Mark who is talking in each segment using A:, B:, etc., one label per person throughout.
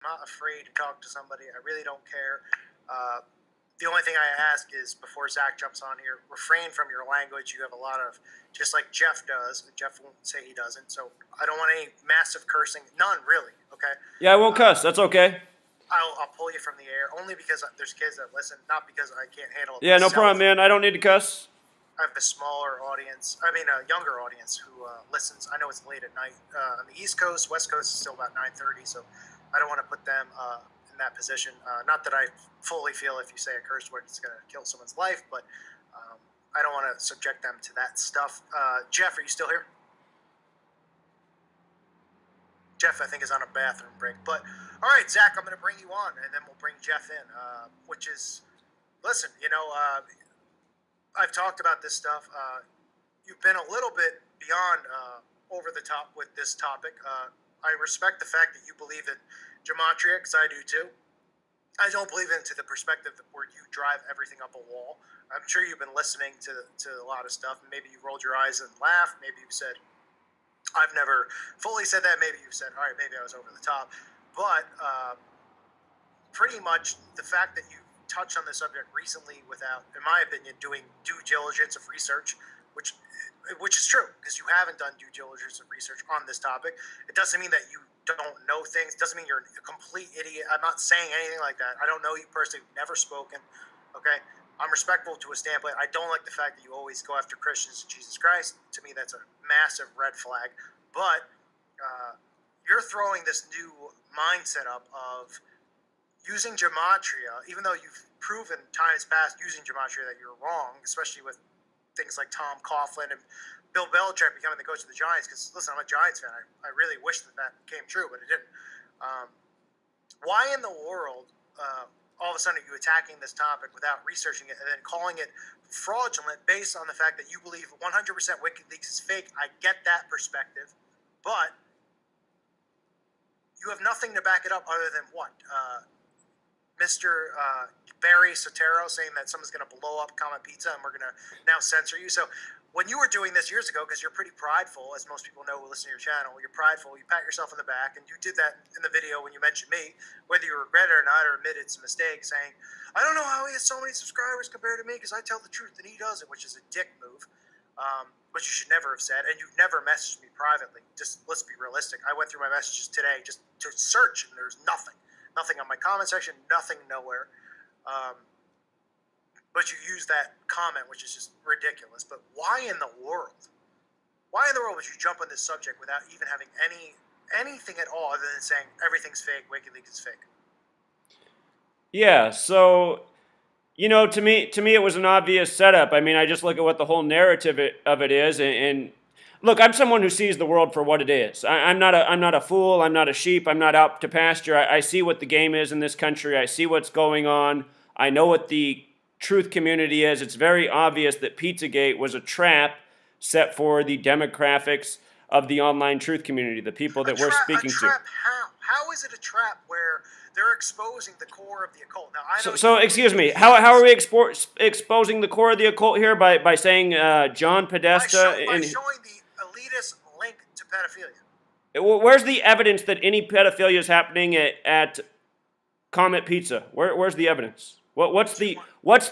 A: not afraid to talk to somebody. I really don't care. The only thing I ask is before Zach jumps on here, refrain from your language. You have a lot of, just like Jeff does. Jeff won't say he doesn't. So I don't want any massive cursing. None, really. Okay?
B: Yeah, I won't cuss. That's okay.
A: I'll pull you from the air only because there's kids that listen, not because I can't handle it.
B: Yeah, no
A: myself.
B: problem, man. I don't need to cuss.
A: I have a smaller audience. I mean, a younger audience who listens. I know it's late at night on the East Coast. West Coast is still about 9:30, so I don't want to put them in that position. Not that I fully feel if you say a curse word, it's going to kill someone's life, but I don't want to subject them to that stuff. Jeff, are you still here? Jeff, I think, is on a bathroom break. But, all right, Zach, I'm going to bring you on, and then we'll bring Jeff in, which is, listen, I've talked about this stuff. You've been a little bit beyond over the top with this topic. I respect the fact that you believe in gematria, because I do too. I don't believe into the perspective where you drive everything up a wall. I'm sure you've been listening to a lot of stuff, and maybe you rolled your eyes and laughed. Maybe you said, I've never fully said that. Maybe you said, all right, maybe I was over the top. But pretty much the fact that you touched on this subject recently without, in my opinion, doing due diligence of research, which is true, because you haven't done due diligence of research on this topic. It doesn't mean that you don't know things. It doesn't mean you're a complete idiot. I'm not saying anything like that. I don't know you personally. We've never spoken. Okay? I'm respectful to a standpoint. I don't like the fact that you always go after Christians and Jesus Christ. To me, that's a massive red flag. But you're throwing this new mindset up of using gematria, even though you've proven times past using gematria that you're wrong, especially with things like Tom Coughlin and Bill Belichick becoming the coach of the Giants. Because, listen, I'm a Giants fan. I really wish that came true, but it didn't. Why in the world all of a sudden are you attacking this topic without researching it and then calling it fraudulent based on the fact that you believe 100% WikiLeaks is fake? I get that perspective, but you have nothing to back it up other than what? Mr. Barry Sotero saying that someone's going to blow up Comet Pizza and we're going to now censor you. So when you were doing this years ago, because you're pretty prideful, as most people know who listen to your channel, you're prideful, you pat yourself on the back, and you did that in the video when you mentioned me, whether you regret it or not, or admit it's a mistake, saying, I don't know how he has so many subscribers compared to me because I tell the truth and he doesn't, which is a dick move, which you should never have said, and you've never messaged me privately. Just let's be realistic. I went through my messages today just to search, and there's nothing. Nothing on my comment section, nothing nowhere. But you use that comment, which is just ridiculous. But why in the world? Why in the world would you jump on this subject without even having anything at all other than saying everything's fake, WikiLeaks is fake?
B: Yeah, so to me it was an obvious setup. I mean, I just look at what the whole narrative of it is, and look, I'm someone who sees the world for what it is. I'm not a fool. I'm not a sheep. I'm not out to pasture. I see what the game is in this country. I see what's going on. I know what the truth community is. It's very obvious that Pizzagate was a trap set for the demographics of the online truth community, the people that we're speaking to.
A: A trap how? How is it a trap where they're exposing the core of the occult? Now, I know
B: so excuse me, how are we exposing the core of the occult here? By saying John Podesta?
A: By showing the elitist link to pedophilia.
B: Where's the evidence that any pedophilia is happening at Comet Pizza? Where's the evidence? What's the most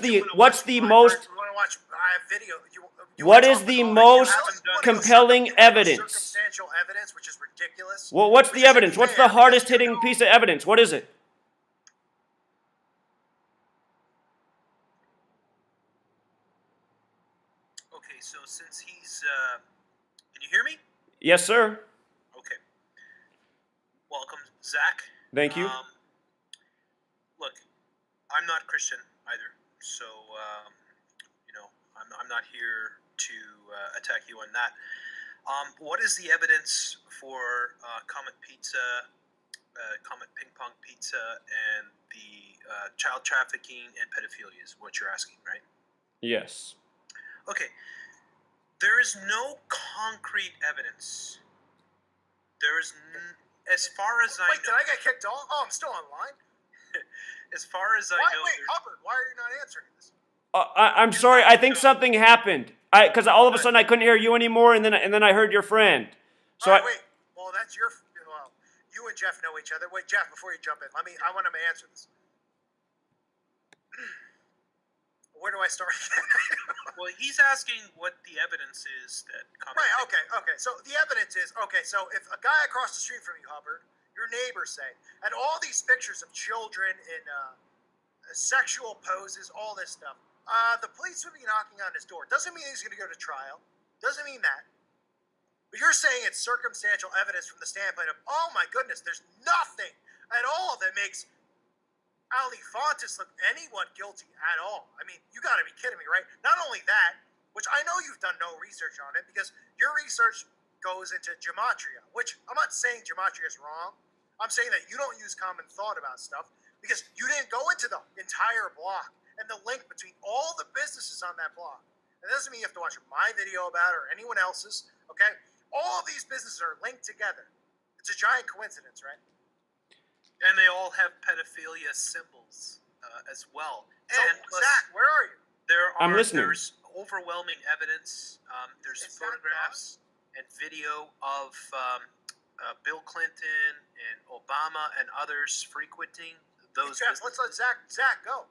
B: compelling evidence?
A: Circumstantial evidence, which is ridiculous.
B: Well, what's the evidence? What's the hardest hitting piece of evidence? What is it?
C: Okay, so since he's, can you hear me?
B: Yes, sir.
C: Okay. Welcome, Zach.
B: Thank you.
C: Look, I'm not Christian either, so I'm not here to attack you on that. What is the evidence for Comet Pizza, Comet Ping Pong Pizza, and the child trafficking and pedophilia is what you're asking, right?
B: Yes.
C: Okay. There is no concrete evidence. There is, as far as I know.
A: Wait, did I get kicked off? Oh, I'm still online.
C: As far as I know.
A: Wait, Hubbard, why are you not answering this?
B: I'm sorry. I think something happened. Because all of a sudden I couldn't hear you anymore, and then I heard your friend. So
A: wait. Well, that's your. Well, You and Jeff know each other. Wait, Jeff, before you jump in, I want him to answer this. Where do I start?
C: Well, he's asking what the evidence is that comes.
A: Right, okay. So the evidence is, so if a guy across the street from you, Hubbard, your neighbors say, and all these pictures of children in sexual poses, all this stuff, the police would be knocking on his door. Doesn't mean he's going to go to trial. Doesn't mean that. But you're saying it's circumstantial evidence from the standpoint of, oh my goodness, there's nothing at all that makes Ali Fontes look anyone guilty at all. I mean, you got to be kidding me, right? Not only that, which I know you've done no research on it because your research goes into gematria, which I'm not saying gematria is wrong. I'm saying that you don't use common thought about stuff because you didn't go into the entire block and the link between all the businesses on that block. And that doesn't mean you have to watch my video about it or anyone else's, okay? All of these businesses are linked together. It's a giant coincidence, right?
C: And they all have pedophilia symbols as well.
A: So,
C: And plus,
A: Zach, where are you?
B: I'm listening.
C: There's overwhelming evidence. There's
A: It's
C: photographs and video of Bill Clinton and Obama and others frequenting those
A: Jeff, let's let Zach go.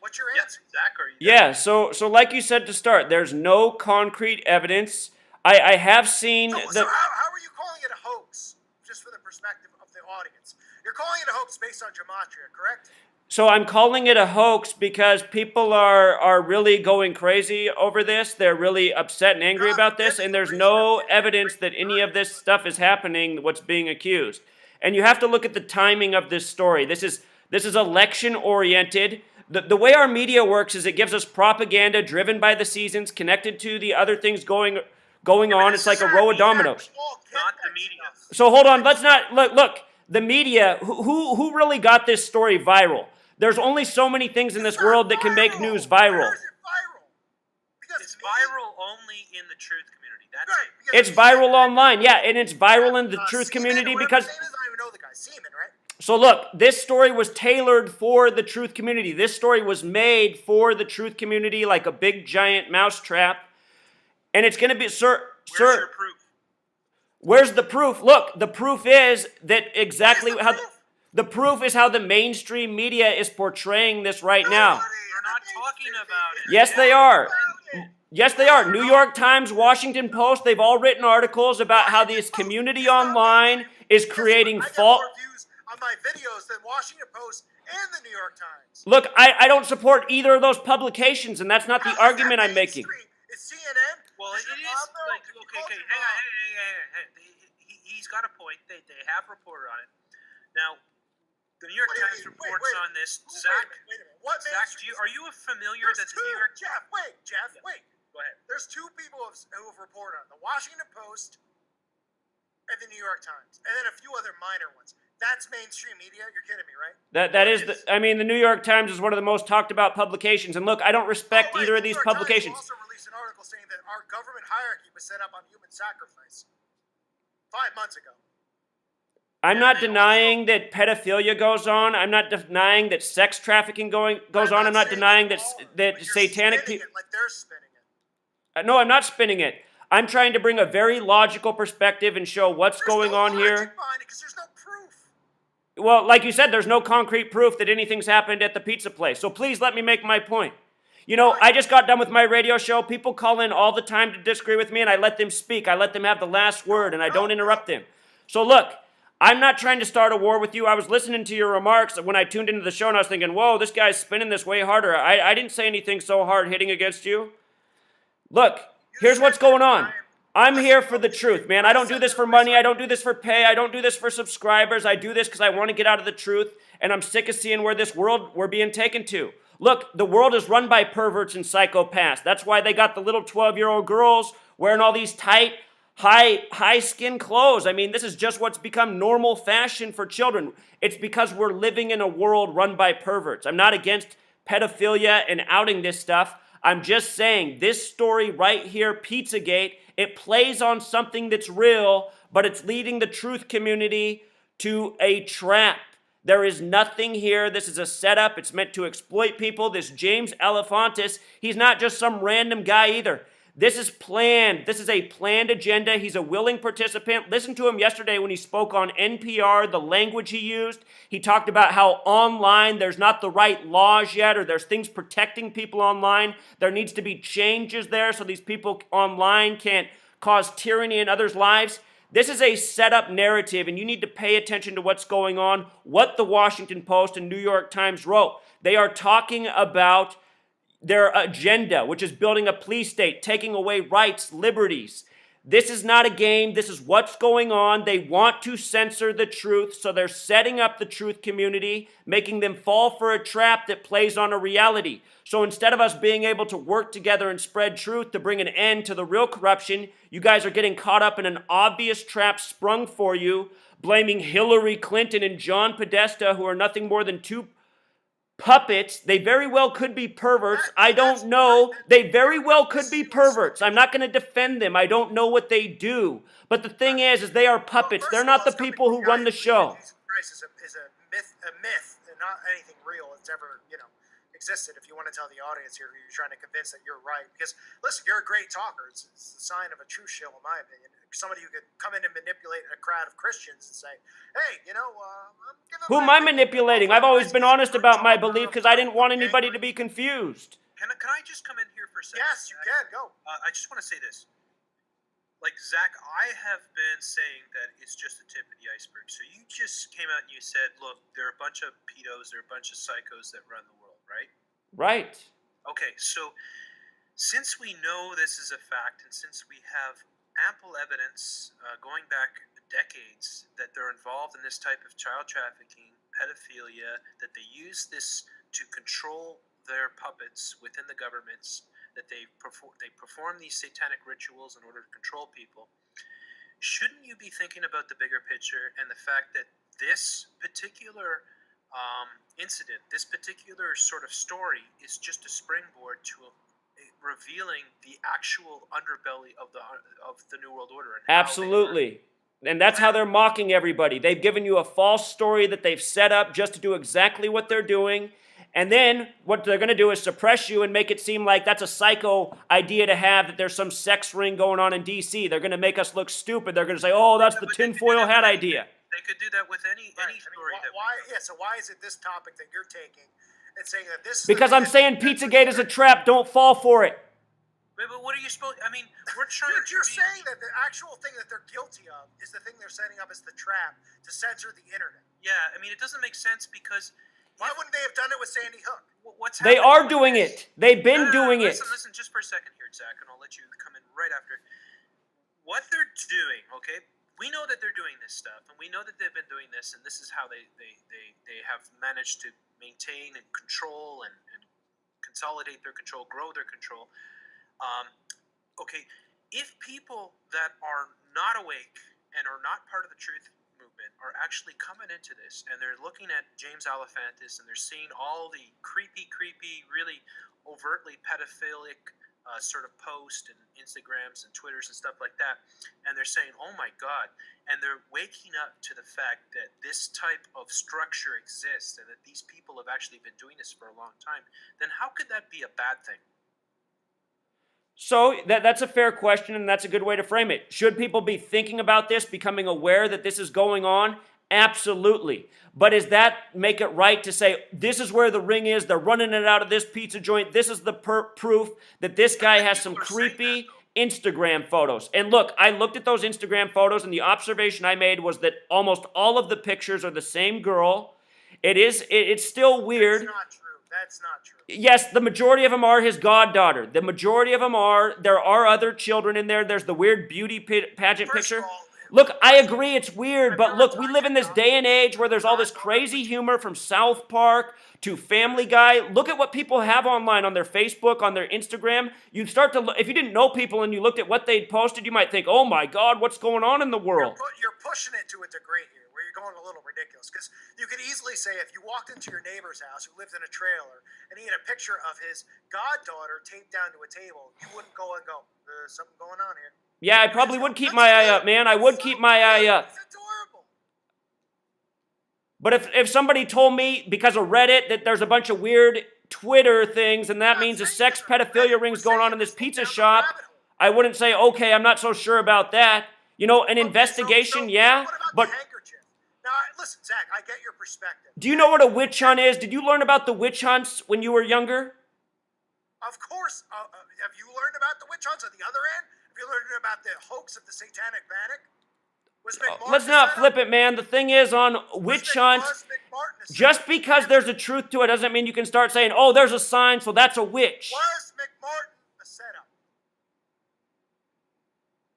A: What's your answer?
C: Zachary.
B: Yeah, so like you said to start, there's no concrete evidence. I have seen
A: So how are you calling it a hoax? Just for the perspective of the audience. You're calling it a hoax based on gematria, correct?
B: So I'm calling it a hoax because people are really going crazy over this. They're really upset and angry about this, and there's no evidence that any of this stuff is happening, what's being accused. And you have to look at the timing of this story. This is election-oriented. The way our media works is it gives us propaganda driven by the seasons, connected to the other things going on. It's like a row of dominoes.
C: Not the media.
B: So hold on, let's not look. The media, who really got this story viral? There's only so many things in this world that can make news viral.
A: Where is it viral? Because
C: It's viral only in the truth community. That's
A: right,
C: it.
A: because
B: It's viral online, yeah, and it's viral in the truth
A: Seaman,
B: community
A: whatever
B: because.
A: his name is, I don't even know the guy. Seaman, right?
B: So look, this story was tailored for the truth community. This story was made for the truth community like a big giant mousetrap, and it's going to be,
C: Where's your proof?
B: Where's the proof? Look, the proof is that exactly
A: Where's the
B: how.
A: proof?
B: The proof is how the mainstream media is portraying this right now.
C: They're not talking about it.
B: Yes, they are. Yes, they are. New York Times, Washington Post, they've all written articles about how this community online is creating
A: I get
B: false.
A: more views on my videos than Washington Post and the New York Times.
B: Look, I don't support either of those publications, and that's not the argument I'm making.
A: It's CNN.
C: Well,
A: Is
C: it
A: your
C: is
A: mom, though?
C: like
A: You
C: okay,
A: called
C: hey,
A: your mom.
C: hey. He's got a point. They have reported on it. Now, the New York
A: What do you
C: Times
A: mean?
C: reports
A: Wait,
C: on this.
A: Wait
C: Zach,
A: a minute. What
C: Zach,
A: mainstream-
C: are you familiar
A: There's
C: that the
A: two.
C: New York?
A: Jeff, wait.
C: Go ahead.
A: There's two people who have reported on it, the Washington Post and the New York Times, and then a few other minor ones. That's mainstream media? You're kidding me, right?
B: That is the New York Times is one of the most talked about publications. And look, I don't respect either of these publications.
A: The New York Times also released an article saying that our government hierarchy was set up on human sacrifice 5 months ago.
B: I'm not denying that pedophilia goes on. I'm not denying that sex trafficking goes on. I'm not denying that satanic people.
A: Like they're spinning it.
B: No, I'm not spinning it. I'm trying to bring a very logical perspective and show what's going on here.
A: Because there's no proof.
B: Well, like you said, there's no concrete proof that anything's happened at the pizza place. So please let me make my point. You know, I just got done with my radio show. People call in all the time to disagree with me, and I let them speak. I let them have the last word, and I don't interrupt them. So look, I'm not trying to start a war with you. I was listening to your remarks when I tuned into the show, and I was thinking, whoa, this guy's spinning this way harder. I didn't say anything so hard hitting against you. Look, here's what's going on. I'm here for the truth, man. I don't do this for money. I don't do this for pay. I don't do this for subscribers. I do this because I want to get out of the truth, and I'm sick of seeing where this world we're being taken to. Look, the world is run by perverts and psychopaths. That's why they got the little 12-year-old girls wearing all these tight, high skin clothes. I mean, this is just what's become normal fashion for children. It's because we're living in a world run by perverts. I'm not against pedophilia and outing this stuff. I'm just saying this story right here, Pizzagate, it plays on something that's real, but it's leading the truth community to a trap. There is nothing here. This is a setup. It's meant to exploit people. This James Elefantis, he's not just some random guy either. This is planned. This is a planned agenda. He's a willing participant. Listen to him yesterday when he spoke on NPR, the language he used. He talked about how online there's not the right laws yet, or there's things protecting people online. There needs to be changes there so these people online can't cause tyranny in others' lives. This is a set-up narrative, and you need to pay attention to what's going on, what the Washington Post and New York Times wrote. They are talking about their agenda, which is building a police state, taking away rights, liberties. This is not a game. This is what's going on. They want to censor the truth, so they're setting up the truth community, making them fall for a trap that plays on a reality. So instead of us being able to work together and spread truth to bring an end to the real corruption, you guys are getting caught up in an obvious trap sprung for you, blaming Hillary Clinton and John Podesta, who are nothing more than two puppets. They very well could be perverts. I don't know. They very well could be perverts. I'm not going to defend them. I don't know what they do. But the thing is they are puppets. They're not the people who run the show.
A: Jesus Christ is a myth, and not anything real that's ever, existed. If you want to tell the audience here who you're trying to convince that you're right, because listen, you're a great talker. It's the sign of a true shill, in my opinion. Somebody who could come in and manipulate a crowd of Christians and say, "Hey, I'm giving."
B: Who am I manipulating? I've always been honest about my belief because I didn't want anybody to be confused.
C: Can I just come in here for a second?
A: Yes, you can. Go.
C: I just want to say this. Like, Zach, I have been saying that it's just the tip of the iceberg. So you just came out and you said, look, there are a bunch of pedos, there are a bunch of psychos that run the world, right?
B: Right.
C: Okay, so since we know this is a fact, and since we have ample evidence going back decades that they're involved in this type of child trafficking, pedophilia, that they use this to control their puppets within the governments, that they perform these satanic rituals in order to control people, shouldn't you be thinking about the bigger picture and the fact that this particular incident, this particular sort of story, is just a springboard to revealing the actual underbelly of the New World Order? And
B: absolutely. And that's how they're mocking everybody. They've given you a false story that they've set up just to do exactly what they're doing. And then what they're going to do is suppress you and make it seem like that's a psycho idea to have, that there's some sex ring going on in D.C. They're going to make us look stupid. They're going to say, oh, that's the tinfoil hat idea.
C: They could do that with any story.
A: So why is it this topic that you're taking and saying that this is...
B: Because I'm saying Pizzagate is a trap. Don't fall for it.
C: But what are you supposed... I mean, we're trying to...
A: You're saying that the actual thing that they're guilty of is the thing they're setting up as the trap to censor the internet.
C: Yeah, I mean, it doesn't make sense because...
A: Why wouldn't they have done it with Sandy Hook?
B: They are doing it. They've been doing it.
C: Listen just for a second here, Zach, and I'll let you come in right after. What they're doing, okay? We know that they're doing this stuff, and we know that they've been doing this, and this is how they have managed to maintain and control and consolidate their control, grow their control. Okay, if people that are not awake and are not part of the truth movement are actually coming into this, and they're looking at James Alefantis, and they're seeing all the creepy, really overtly pedophilic sort of posts and Instagrams and Twitters and stuff like that, and they're saying, oh my God, and they're waking up to the fact that this type of structure exists and that these people have actually been doing this for a long time, then how could that be a bad thing?
B: So that's a fair question, and that's a good way to frame it. Should people be thinking about this, becoming aware that this is going on? Absolutely. But does that make it right to say, this is where the ring is, they're running it out of this pizza joint, this is the proof that this guy has some creepy Instagram photos? And look, I looked at those Instagram photos, and the observation I made was that almost all of the pictures are the same girl. It's still weird.
A: That's not true.
B: Yes, the majority of them are his goddaughter. The majority of them are. There are other children in there. There's the weird beauty pageant picture. Look, I agree it's weird, but look, we live in this day and age where there's all this crazy humor from South Park to Family Guy. Look at what people have online on their Facebook, on their Instagram. You start to look, if you didn't know people and you looked at what they'd posted, you might think, oh my God, what's going on in the world?
A: You're pushing it to a degree here, where you're going a little ridiculous. Because you could easily say, if you walked into your neighbor's house who lived in a trailer and he had a picture of his goddaughter taped down to a table, you wouldn't go and go, there's something going on here.
B: Yeah, I probably would keep my eye up, man. I would keep my eye up.
A: It's adorable.
B: But if somebody told me because of Reddit that there's a bunch of weird Twitter things and that means a sex pedophilia ring's going on in this pizza shop, I wouldn't say, okay, I'm not so sure about that. You know, an investigation, yeah,
A: What about
B: but
A: the handkerchief? Now, listen, Zach, I get your perspective.
B: do you know what a witch hunt is? Did you learn about the witch hunts when you were younger?
A: Of course. Have you learned about the witch hunts on the other end? Have you learned about the hoax of the Satanic Panic? Was McMartin
B: Let's not flip it, man. The thing is, on witch hunts, just because there's a truth to it doesn't mean you can start saying, oh, there's a sign, so that's a witch.
A: Was McMartin a setup?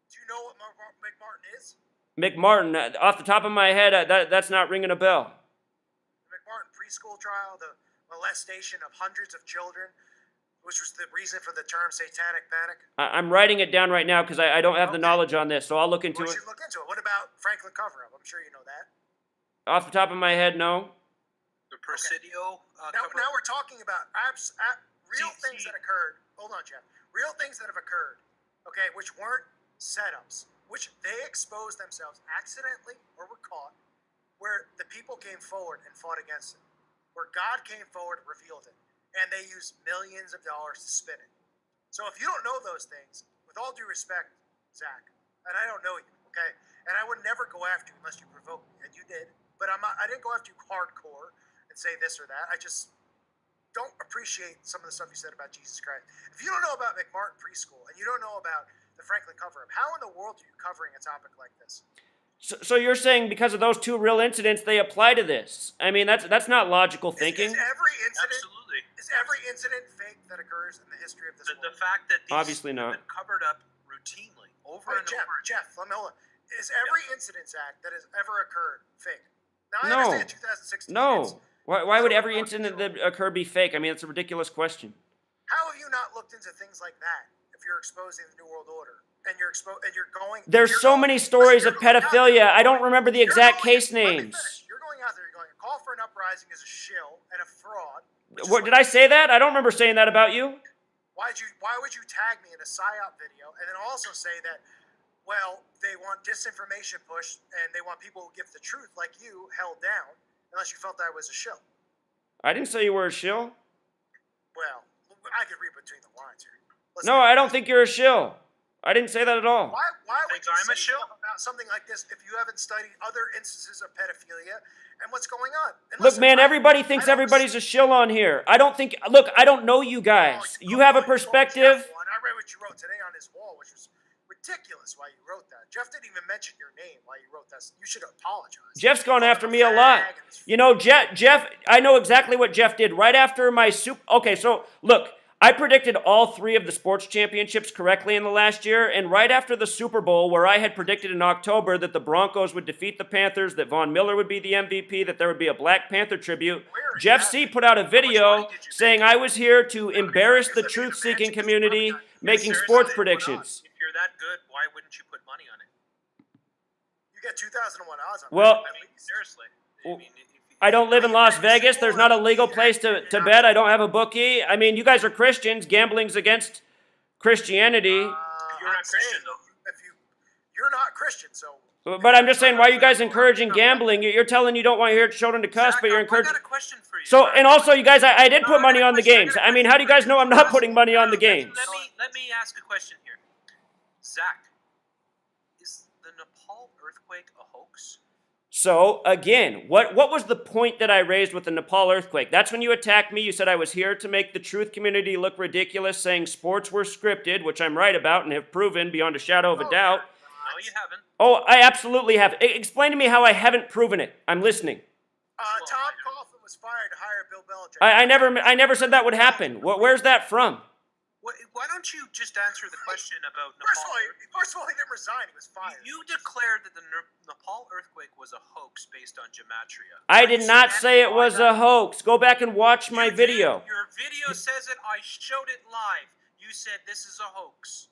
A: Do you know what McMartin is?
B: McMartin, off the top of my head, that's not ringing a bell.
A: The McMartin preschool trial, the molestation of hundreds of children, which was the reason for the term Satanic Panic.
B: I'm writing it down right now because I don't have the knowledge on this, so I'll look into it.
A: You should look into it. What about Franklin cover-up? I'm sure you know that.
B: Off the top of my head, no.
C: The Presidio
A: Now we're talking about real things that occurred. Hold on, Jeff. Real things that have occurred, okay, which weren't setups, which they exposed themselves accidentally or were caught, where the people came forward and fought against it, where God came forward and revealed it, and they used millions of dollars to spin it. So if you don't know those things, with all due respect, Zach, and I don't know you, okay, and I would never go after you unless you provoke me, and you did, but I didn't go after you hardcore and say this or that. I just don't appreciate some of the stuff you said about Jesus Christ. If you don't know about McMartin Preschool and you don't know about the Franklin cover-up, how in the world are you covering a topic like this?
B: So you're saying because of those two real incidents, they apply to this? I mean, that's not logical thinking.
A: Is every incident fake that occurs in the history of this world?
C: The fact that these
B: Obviously not.
C: have been covered up routinely over and over.
A: Jeff, let me hold on. Is every incident, Zach, that has ever occurred fake? Now, I
B: No.
A: understand 2016.
B: No. Why would every incident that occurred be fake? I mean, it's a ridiculous question.
A: How have you not looked into things like that if you're exposing the New World Order and you're going?
B: There's so many stories of pedophilia. I don't remember the exact case names.
A: You're going out there. You're going. A call for an uprising is a shill and a fraud.
B: What did I say that? I don't remember saying that about you.
A: Why would you tag me in a psy-op video and then also say that? Well, they want disinformation pushed and they want people who give the truth like you held down unless you felt that I was a shill.
B: I didn't say you were a shill.
A: Well, I could read between the lines here.
B: No, I don't think you're a shill. I didn't say that at all.
A: Why would you
C: I'm a
A: say
C: shill?
A: about something like this if you haven't studied other instances of pedophilia and what's going on? And
B: Look,
A: listen,
B: man, everybody thinks everybody's a shill on here. I don't think, look, I don't know you guys. You have a perspective.
A: I read what you wrote today on his wall, which was ridiculous why you wrote that. Jeff didn't even mention your name while you wrote that. You should apologize.
B: Jeff's gone after me a lot. You know, Jeff, I know exactly what Jeff did right after my Okay, so look, I predicted all 3 of the sports championships correctly in the last year, and right after the Super Bowl, where I had predicted in October that the Broncos would defeat the Panthers, that Von Miller would be the MVP, that there would be a Black Panther tribute, Jeff C put out a video saying I was here to embarrass the truth-seeking community, making sports predictions.
C: If you're that good, why wouldn't you put money on it?
A: You get 2001 odds on
B: Well,
C: I mean, seriously. I mean,
B: I don't live in Las Vegas. There's not a legal place to bet. I don't have a bookie. I mean, you guys are Christians. Gambling's against Christianity.
C: You're not Christian, though.
A: You're not Christian, so.
B: But I'm just saying, why are you guys encouraging gambling? You're telling you don't want your children to cuss, but you're encouraging.
C: I got a question for you.
B: So, and also, you guys, I did put money on the games. I mean, how do you guys know I'm not putting money on the games?
C: Let me ask a question here. Zach, is the Nepal earthquake a hoax?
B: So, again, what was the point that I raised with the Nepal earthquake? That's when you attacked me. You said I was here to make the truth community look ridiculous, saying sports were scripted, which I'm right about and have proven beyond a shadow of a doubt.
C: No, you haven't.
B: Oh, I absolutely have. Explain to me how I haven't proven it. I'm listening.
A: Tom Coughlin was fired to hire Bill Belichick.
B: I never said that would happen. Where's that from?
C: Why don't you just answer the question about Nepal?
A: First of all, he didn't resign. He was fired.
C: You declared that the Nepal earthquake was a hoax based on gematria.
B: I did not say it was a hoax. Go back and watch my video.
C: Your video says it. I showed it live. You said this is a hoax.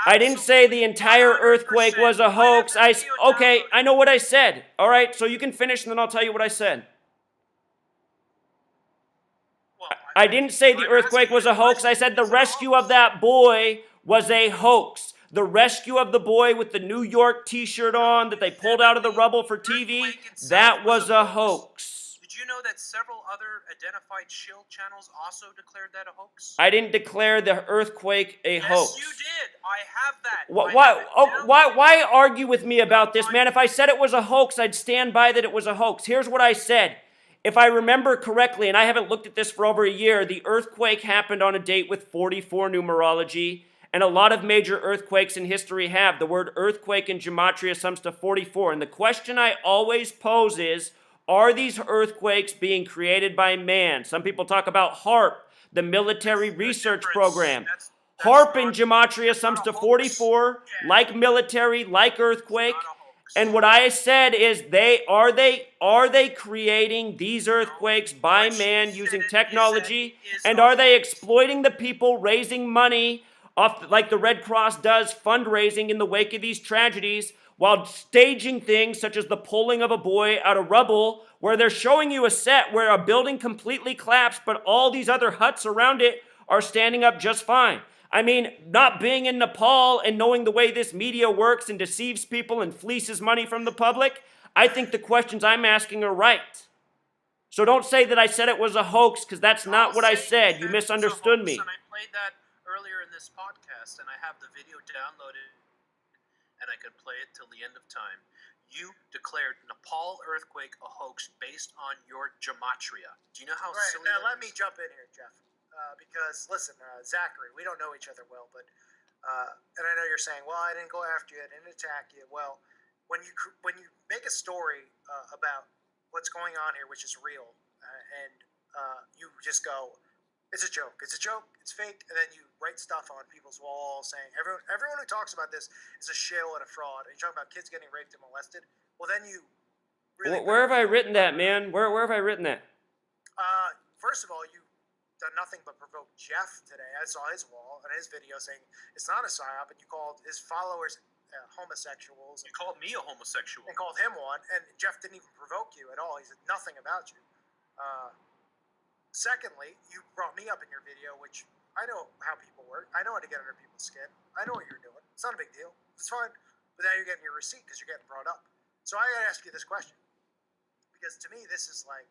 B: I didn't say the entire earthquake was a hoax. Okay, I know what I said. All right, so you can finish and then I'll tell you what I said. I didn't say the earthquake was a hoax. I said the rescue of that boy was a hoax. The rescue of the boy with the New York t-shirt on that they pulled out of the rubble for TV, that was a hoax.
C: Did you know that several other identified shill channels also declared that a hoax?
B: I didn't declare the earthquake a hoax.
C: Yes, you did. I have that.
B: Why argue with me about this, man? If I said it was a hoax, I'd stand by that it was a hoax. Here's what I said. If I remember correctly, and I haven't looked at this for over a year, the earthquake happened on a date with 44 numerology, and a lot of major earthquakes in history have. The word earthquake in gematria sums to 44. And the question I always pose is, are these earthquakes being created by man? Some people talk about HARP, the military research program. HARP in gematria sums to 44, like military, like earthquake. And what I said is, are they creating these earthquakes by man using technology? And are they exploiting the people, raising money off like the Red Cross does, fundraising in the wake of these tragedies, while staging things such as the pulling of a boy out of rubble, where they're showing you a set where a building completely collapsed, but all these other huts around it are standing up just fine? I mean, not being in Nepal and knowing the way this media works and deceives people and fleeces money from the public, I think the questions I'm asking are right. So don't say that I said it was a hoax, because that's not what I said. You misunderstood me.
C: And I played that earlier in this podcast, and I have the video downloaded, and I could play it till the end of time. You declared Nepal earthquake a hoax based on your gematria. Do you know how silly
A: now
C: that
A: let me jump in here, Jeff. Because listen, Zachary, we don't know each other well, but and I know you're saying, well, I didn't go after you, I didn't attack you. Well, when you make a story about what's going on here, which is real, and you just go, it's a joke, it's fake, and then you write stuff on people's walls saying everyone who talks about this is a shill and a fraud, and you're talking about kids getting raped and molested. Well, then you really
B: Where have I written that, man? Where have I written that?
A: First of all, you done nothing but provoke Jeff today. I saw his wall and his video saying it's not a psy-op, and you called his followers homosexuals.
C: You called me a homosexual.
A: And called him one, and Jeff didn't even provoke you at all. He said nothing about you. Secondly, you brought me up in your video, which I know how people work. I know how to get under people's skin. I know what you're doing. It's not a big deal. It's fine. But now you're getting your receipt because you're getting brought up. So I got to ask you this question. Because to me, this is like...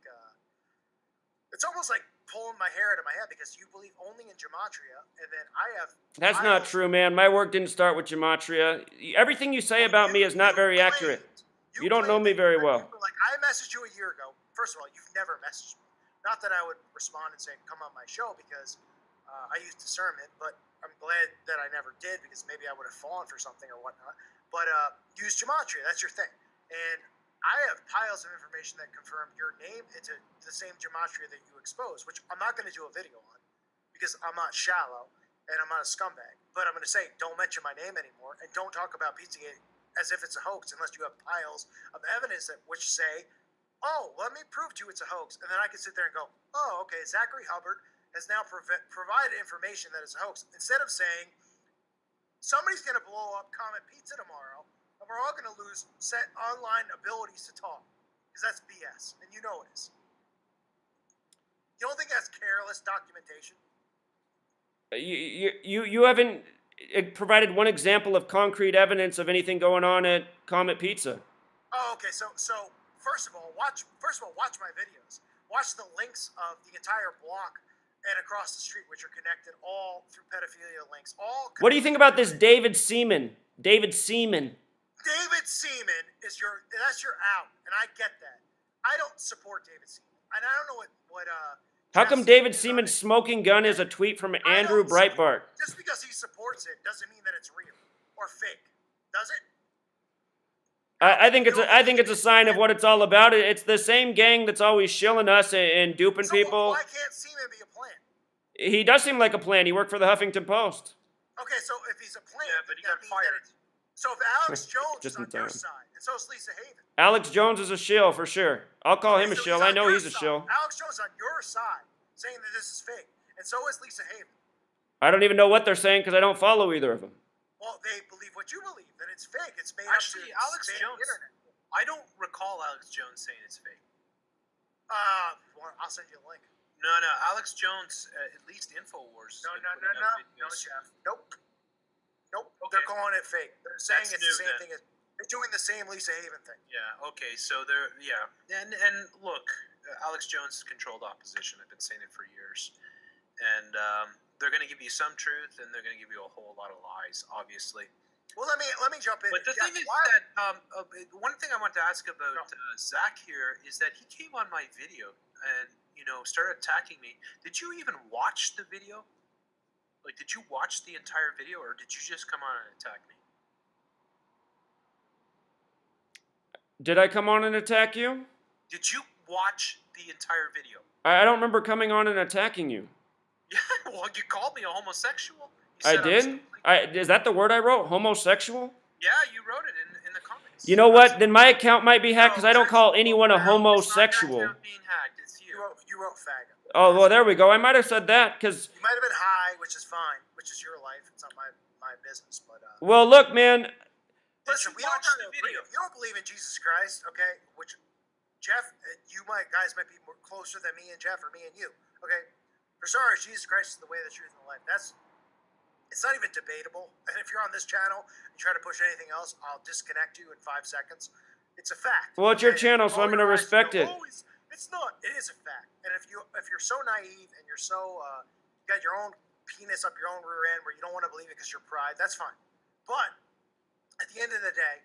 A: it's almost like pulling my hair out of my head, because you believe only in gematria, and then I have...
B: That's not true, man. My work didn't start with gematria. Everything you say about me is not very accurate. You don't know me very well.
A: Like, I messaged you a year ago. First of all, you've never messaged me. Not that I would respond and say, come on my show, because I use discernment, but I'm glad that I never did, because maybe I would have fallen for something or whatnot. But use gematria. That's your thing. And I have piles of information that confirm your name into the same gematria that you expose, which I'm not going to do a video on because I'm not shallow and I'm not a scumbag. But I'm going to say, don't mention my name anymore, and don't talk about Pizzagate as if it's a hoax unless you have piles of evidence that which say, oh, let me prove to you it's a hoax. And then I can sit there and go, oh, okay, Zachary Hubbard has now provided information that is a hoax. Instead of saying, somebody's going to blow up Comet Pizza tomorrow, and we're all going to lose set online abilities to talk, because that's BS, and you know it is. You don't think that's careless documentation?
B: You haven't provided one example of concrete evidence of anything going on at Comet Pizza.
A: Oh, okay. So first of all, watch my videos. Watch the links of the entire block and across the street, which are connected all through pedophilia links.
B: What do you think about this David Seaman? David Seaman
A: is that's your out, and I get that. I don't support David Seaman, and I don't know what
B: How come David Seaman's smoking gun is a tweet from Andrew Breitbart?
A: Just because he supports it doesn't mean that it's real or fake, does it?
B: I think it's a sign of what it's all about. It's the same gang that's always shilling us and duping people.
A: Why can't Seaman be a plant?
B: He does seem like a plant. He worked for the Huffington Post.
A: Okay, so if he's a plant,
C: but he got fired.
A: So if Alex Jones is on your side, and so is Lisa Haven.
B: Alex Jones is a shill for sure. I'll call him a shill. I know he's a shill.
A: Alex Jones on your side, saying that this is fake, and so is Lisa Haven.
B: I don't even know what they're saying because I don't follow either of them.
A: Well, they believe what you believe, that it's fake. It's made
C: Actually,
A: up to
C: Alex
A: stay
C: Jones.
A: on the internet.
C: I don't recall Alex Jones saying it's fake.
A: I'll send you a link.
C: No, Alex Jones, at least InfoWars.
A: No, Jeff. Nope. Okay. They're calling it fake. They're saying it's the same thing. They're doing the same Lisa Haven thing.
C: Yeah. Okay. So they're and look, Alex Jones controlled opposition. I've been saying it for years, and they're going to give you some truth, and they're going to give you a whole lot of lies, obviously.
A: Well, let me jump in.
C: But the thing is that one thing I want to ask about Zach here is that he came on my video and started attacking me. Did you even watch the video? Like, did you watch the entire video, or did you just come on and attack me?
B: Did I come on and attack you?
C: Did you watch the entire video?
B: I don't remember coming on and attacking you.
C: Yeah, well, you called me a homosexual.
B: I did? Is that the word I wrote? Homosexual?
C: Yeah, you wrote it in the comments.
B: You know what? Then my account might be hacked because I don't call anyone a homosexual.
C: It's not your account being hacked. It's you.
A: You wrote faggot.
B: Oh, well, there we go. I might have said that because...
A: You might have been high, which is fine, which is your life. It's not my business, but...
B: Well, look, man...
A: Listen, we don't agree. If you don't believe in Jesus Christ, okay, which Jeff, guys might be more closer than me and Jeff, or me and you, okay? For starters, Jesus Christ is the way, the truth, and the life. It's not even debatable. And if you're on this channel and try to push anything else, I'll disconnect you in 5 seconds. It's a fact.
B: Well, it's your channel, so I'm going to respect it.
A: It's not. It is a fact. And if you're so naive and you're so you got your own penis up your own rear end where you don't want to believe it because you're pride, that's fine. But at the end of the day,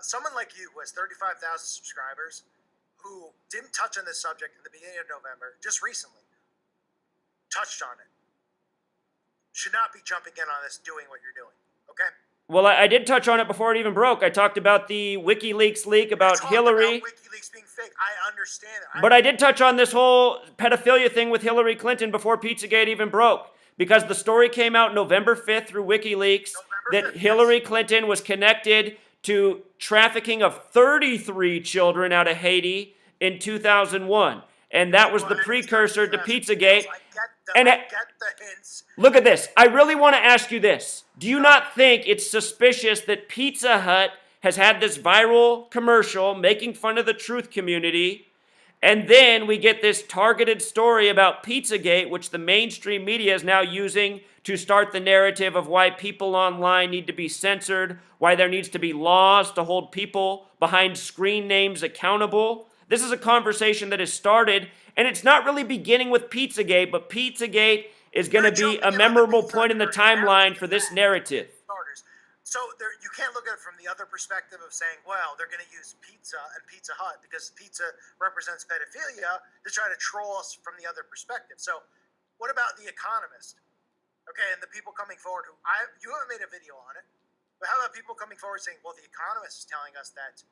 A: someone like you who has 35,000 subscribers, who didn't touch on this subject in the beginning of November, just recently touched on it, should not be jumping in on this, doing what you're doing. Okay?
B: Well, I did touch on it before it even broke. I talked about the WikiLeaks leak about Hillary.
A: About WikiLeaks being fake. I understand it.
B: But I did touch on this whole pedophilia thing with Hillary Clinton before Pizzagate even broke. Because the story came out November 5th through WikiLeaks that Hillary Clinton was connected to trafficking of 33 children out of Haiti in 2001. And that was the precursor to Pizzagate.
A: I get the hints.
B: Look at this. I really want to ask you this. Do you not think it's suspicious that Pizza Hut has had this viral commercial making fun of the truth community, and then we get this targeted story about Pizzagate, which the mainstream media is now using to start the narrative of why people online need to be censored, why there needs to be laws to hold people behind screen names accountable? This is a conversation that has started, and it's not really beginning with Pizzagate, but Pizzagate is going to be a memorable point in the timeline for this narrative.
A: So you can't look at it from the other perspective of saying, well, they're going to use pizza and Pizza Hut because pizza represents pedophilia to try to troll us from the other perspective. So what about The Economist? Okay, and the people coming forward you haven't made a video on it, but how about people coming forward saying, well, The Economist is telling us that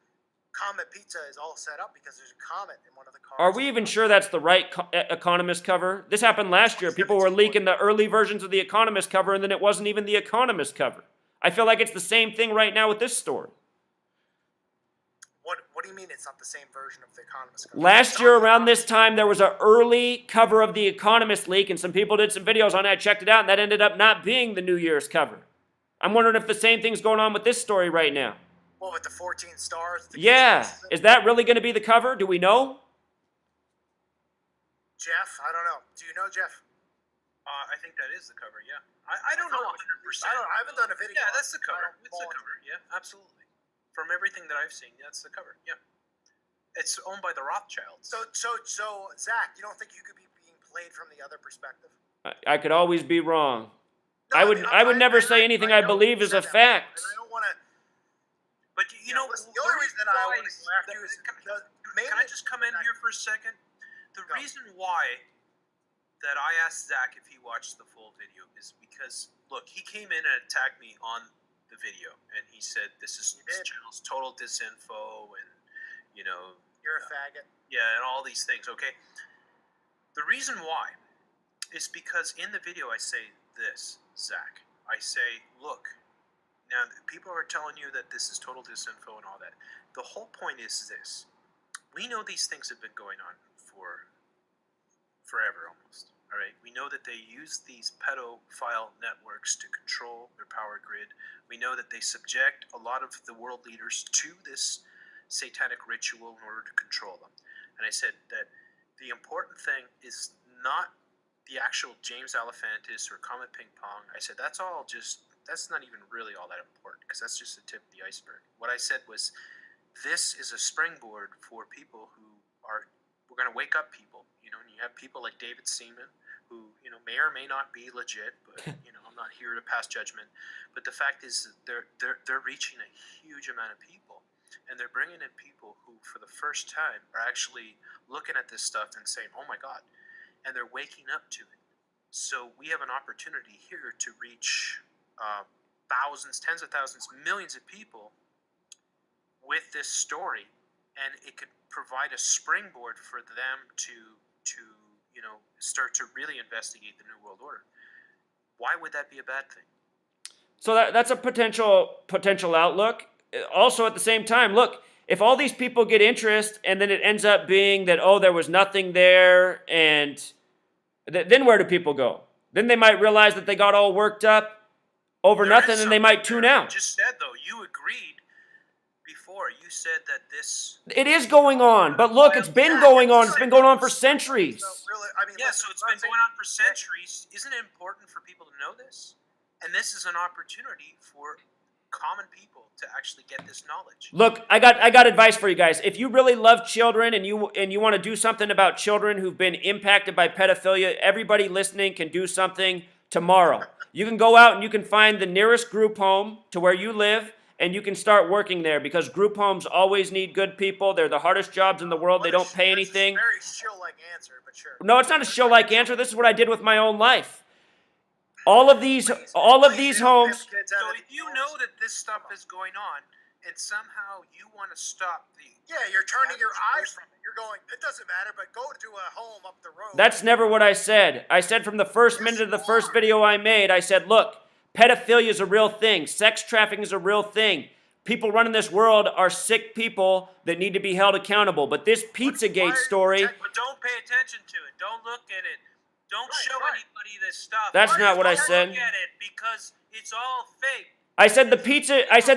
A: Comet Pizza is all set up because there's a comet in one of the cars.
B: Are we even sure that's the right Economist cover? This happened last year. People were leaking the early versions of the Economist cover, and then it wasn't even the Economist cover. I feel like it's the same thing right now with this story.
A: What do you mean it's not the same version of the Economist cover?
B: Last year around this time, there was an early cover of the Economist leak, and some people did some videos on it. I checked it out, and that ended up not being the New Year's cover. I'm wondering if the same thing's going on with this story right now.
A: Well, with the 14 stars?
B: Yeah. Is that really going to be the cover? Do we know?
A: Jeff, I don't know. Do you know, Jeff?
C: I think that is the cover, yeah. I don't know 100%.
A: I haven't done a video.
C: Yeah, that's the cover. It's the cover, yeah, absolutely. From everything that I've seen, that's the cover, yeah. It's owned by the Rothschilds.
A: So Zach, you don't think you could be being played from the other perspective?
B: I could always be wrong.
A: No,
B: I would never say anything I believe is a fact.
A: And I don't want to...
C: But you know,
A: the only reason that I want to go after you is because...
C: Can I just come in here for a second? The reason why that I asked Zach if he watched the full video is because, look, he came in and attacked me on the video, and he said this channel's total disinfo, and, you know...
A: You're a faggot.
C: Yeah, and all these things, okay? The reason why is because in the video I say this, Zach. I say, look, now people are telling you that this is total disinfo and all that. The whole point is this. We know these things have been going on for forever almost. All right, we know that they use these pedophile networks to control their power grid. We know that they subject a lot of the world leaders to this satanic ritual in order to control them. And I said that the important thing is not the actual James Alefantis or Comet Ping Pong. I said that's not even really all that important because that's just the tip of the iceberg. What I said was this is a springboard for people who are, we're We're going to wake up people, and you have people like David Seaman, who, may or may not be legit, but, I'm not here to pass judgment. But the fact is that they're reaching a huge amount of people, and they're bringing in people who, for the first time, are actually looking at this stuff and saying, oh my God, and they're waking up to it. So we have an opportunity here to reach thousands, tens of thousands, millions of people with this story, and it could provide a springboard for them to start to really investigate the New World Order. Why would that be a bad thing?
B: So that's a potential outlook. Also, at the same time, look, if all these people get interest and then it ends up being that, oh, there was nothing there, and then where do people go? Then they might realize that they got all worked up over nothing, and they might tune out.
C: You just said, though, you agreed before. You said that this...
B: It is going on, but look, it's been going on. It's been going on for centuries.
C: So it's been going on for centuries. Isn't it important for people to know this? And this is an opportunity for common people to actually get this knowledge.
B: Look, I got advice for you guys. If you really love children and you want to do something about children who've been impacted by pedophilia, everybody listening can do something tomorrow. You can go out and you can find the nearest group home to where you live, and you can start working there, because group homes always need good people. They're the hardest jobs in the world. They don't pay anything.
A: Very Shill-like answer, but sure.
B: No, it's not a Shill-like answer. This is what I did with my own life. All of these homes.
C: So if you know that this stuff is going on, and somehow you want to stop the...
A: Yeah, you're turning your eyes from it. You're going, it doesn't matter, but go to a home up the road.
B: That's never what I said. I said from the first minute of the first video I made, I said, look, pedophilia is a real thing. Sex trafficking is a real thing. People running this world are sick people that need to be held accountable. But this Pizzagate story...
C: But don't pay attention to it. Don't look at it. Don't show anybody this stuff.
B: That's not what I said.
C: Look at it, because it's all fake.
B: I said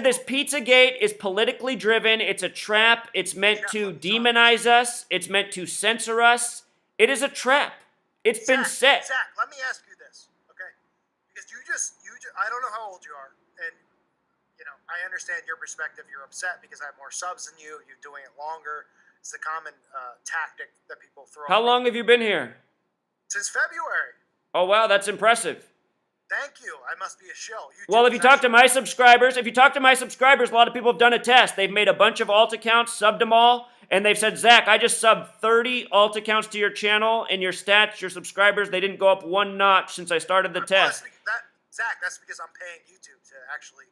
B: this Pizzagate is politically driven. It's a trap. It's meant to demonize us. It's meant to censor us. It is a trap. It's been set.
A: Zach, let me ask you this, okay? Because you just I don't know how old you are, and I understand your perspective. You're upset because I have more subs than you. You're doing it longer. It's the common tactic that people throw.
B: How long have you been here?
A: Since February.
B: Oh, wow, that's impressive.
A: Thank you. I must be a shill.
B: Well, if you talk to my subscribers, a lot of people have done a test. They've made a bunch of alt accounts, subbed them all, and they've said, Zach, I just subbed 30 alt accounts to your channel, and your stats, your subscribers, they didn't go up one notch since I started the test.
A: Zach, that's because I'm paying YouTube to actually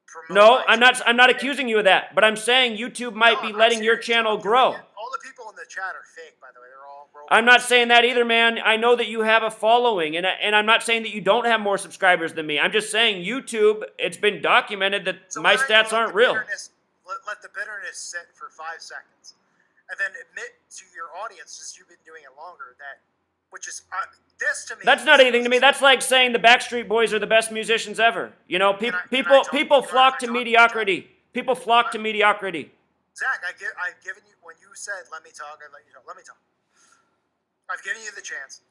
A: promote.
B: No, I'm not accusing you of that, but I'm saying YouTube might be letting your channel grow.
A: All the people in the chat are fake, by the way. They're all robots.
B: I'm not saying that either, man. I know that you have a following, and I'm not saying that you don't have more subscribers than me. I'm just saying YouTube, it's been documented that my stats aren't real.
A: Let the bitterness sit for 5 seconds, and then admit to your audience, since you've been doing it longer, that, which is, this to me...
B: That's not anything to me. That's like saying the Backstreet Boys are the best musicians ever. People flock to mediocrity. People flock to mediocrity.
A: Zach, I've given you, when you said, let me talk, I let you talk. Let me talk. I've given you the chance.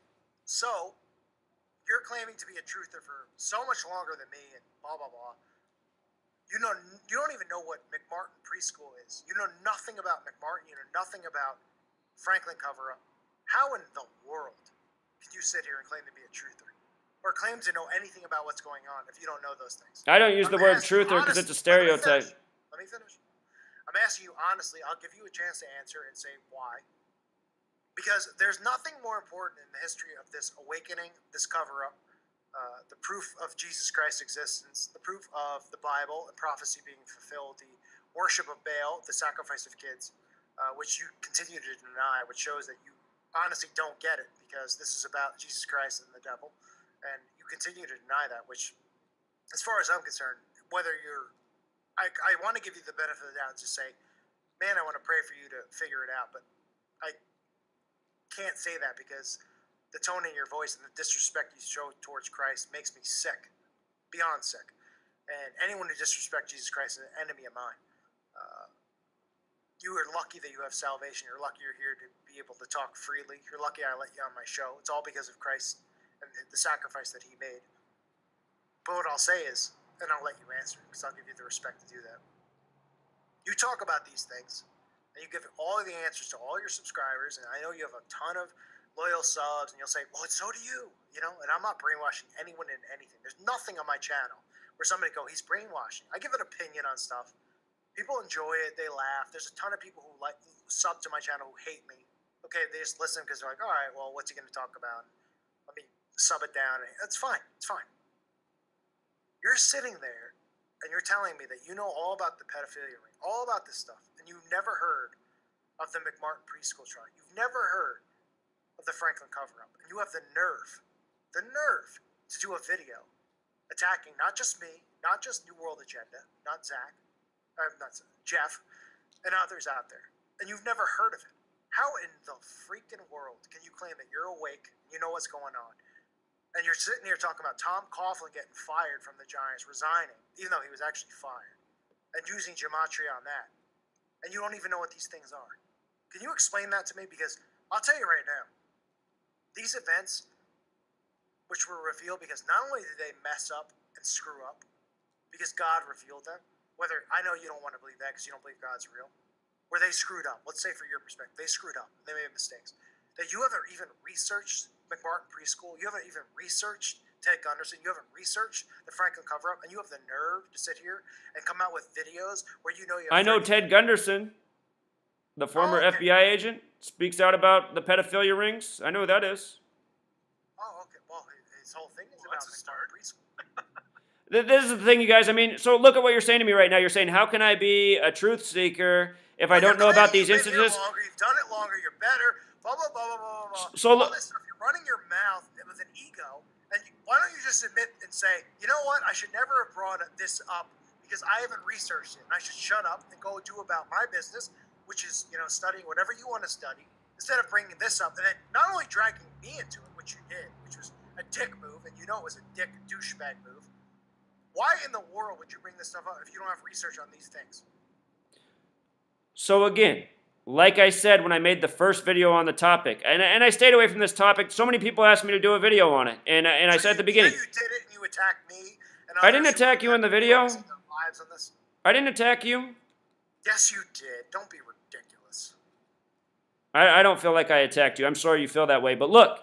A: So, you're claiming to be a truther for so much longer than me, and blah, blah, blah. You don't even know what McMartin Preschool is. You know nothing about McMartin. You know nothing about Franklin cover-up. How in the world can you sit here and claim to be a truther? Or claim to know anything about what's going on if you don't know those things?
B: I don't use the word truther because it's a stereotype.
A: Let me finish. I'm asking you honestly. I'll give you a chance to answer and say why. Because there's nothing more important in the history of this awakening, this cover-up, the proof of Jesus Christ's existence, the proof of the Bible and prophecy being fulfilled, the worship of Baal, the sacrifice of kids, which you continue to deny, which shows that you honestly don't get it, because this is about Jesus Christ and the devil, and you continue to deny that, which, as far as I'm concerned, whether you're... I want to give you the benefit of the doubt and just say, man, I want to pray for you to figure it out, but I can't say that because the tone in your voice and the disrespect you show towards Christ makes me sick, beyond sick. And anyone who disrespects Jesus Christ is an enemy of mine. You are lucky that you have salvation. You're lucky you're here to be able to talk freely. You're lucky I let you on my show. It's all because of Christ and the sacrifice that he made. But what I'll say is, and I'll let you answer because I'll give you the respect to do that. You talk about these things, and you give all of the answers to all your subscribers, and I know you have a ton of loyal subs, and you'll say, well, so do you, and I'm not brainwashing anyone in anything. There's nothing on my channel where somebody go, he's brainwashing. I give an opinion on stuff. People enjoy it. They laugh. There's a ton of people who sub to my channel who hate me. Okay, they just listen because they're like, all right, well, what's he going to talk about? Let me sub it down. That's fine. It's fine. You're sitting there and you're telling me that you know all about the pedophilia ring, all about this stuff, and you've never heard of the McMartin preschool trial. You've never heard of the Franklin cover-up, and you have the nerve to do a video attacking not just me, not just New World Agenda, not Zach, not Jeff, and others out there, and you've never heard of it. How in the freaking world can you claim that you're awake, you know what's going on, and you're sitting here talking about Tom Coughlin getting fired from the Giants, resigning, even though he was actually fired, and using gematria on that, and you don't even know what these things are? Can you explain that to me? Because I'll tell you right now, these events, which were revealed because not only did they mess up and screw up, because God revealed them, whether, I know you don't want to believe that because you don't believe God's real, where they screwed up. Let's say for your perspective, they screwed up. They made mistakes. That you haven't even researched McMartin Preschool. You haven't even researched Ted Gunderson. You haven't researched the Franklin cover-up. And you have the nerve to sit here and come out with videos where you know you have
B: I know Ted Gunderson, the former FBI agent, speaks out about the pedophilia rings. I know who that is.
A: Oh, okay. Well, his whole thing is about McMartin Preschool.
B: This is the thing, you guys. I mean, so look at what you're saying to me right now. You're saying, how can I be a truth seeker if I don't know about these instances?
A: You've done it longer. You're better. Blah, blah, blah, blah, blah, blah.
B: So
A: all this stuff. You're running your mouth with an ego. And why don't you just admit and say, you know what? I should never have brought this up because I haven't researched it. And I should shut up and go do about my business, which is, studying whatever you want to study, instead of bringing this up and then not only dragging me into it, which you did, which was a dick move, and you know it was a dick douchebag move. Why in the world would you bring this stuff up if you don't have research on these things?
B: So again, like I said when I made the first video on the topic, and I stayed away from this topic. So many people asked me to do a video on it, and I said at the beginning.
A: You did it, and you attacked me. And
B: I didn't attack you in the video. I didn't attack you.
A: Yes, you did. Don't be ridiculous.
B: I don't feel like I attacked you. I'm sorry you feel that way. But look,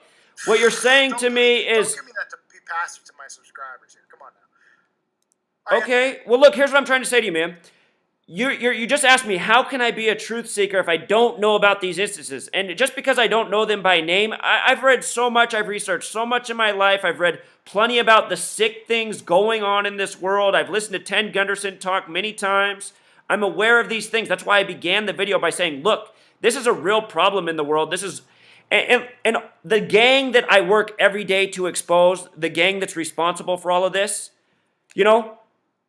B: what you're saying to me is...
A: Don't give me that to be passive to my subscribers here. Come on now.
B: Okay. Well, look, here's what I'm trying to say to you, man. You just asked me, how can I be a truth seeker if I don't know about these instances? And just because I don't know them by name, I've read so much, I've researched so much in my life, I've read plenty about the sick things going on in this world. I've listened to Ted Gunderson talk many times. I'm aware of these things. That's why I began the video by saying, look, this is a real problem in the world. This is, and the gang that I work every day to expose, the gang that's responsible for all of this,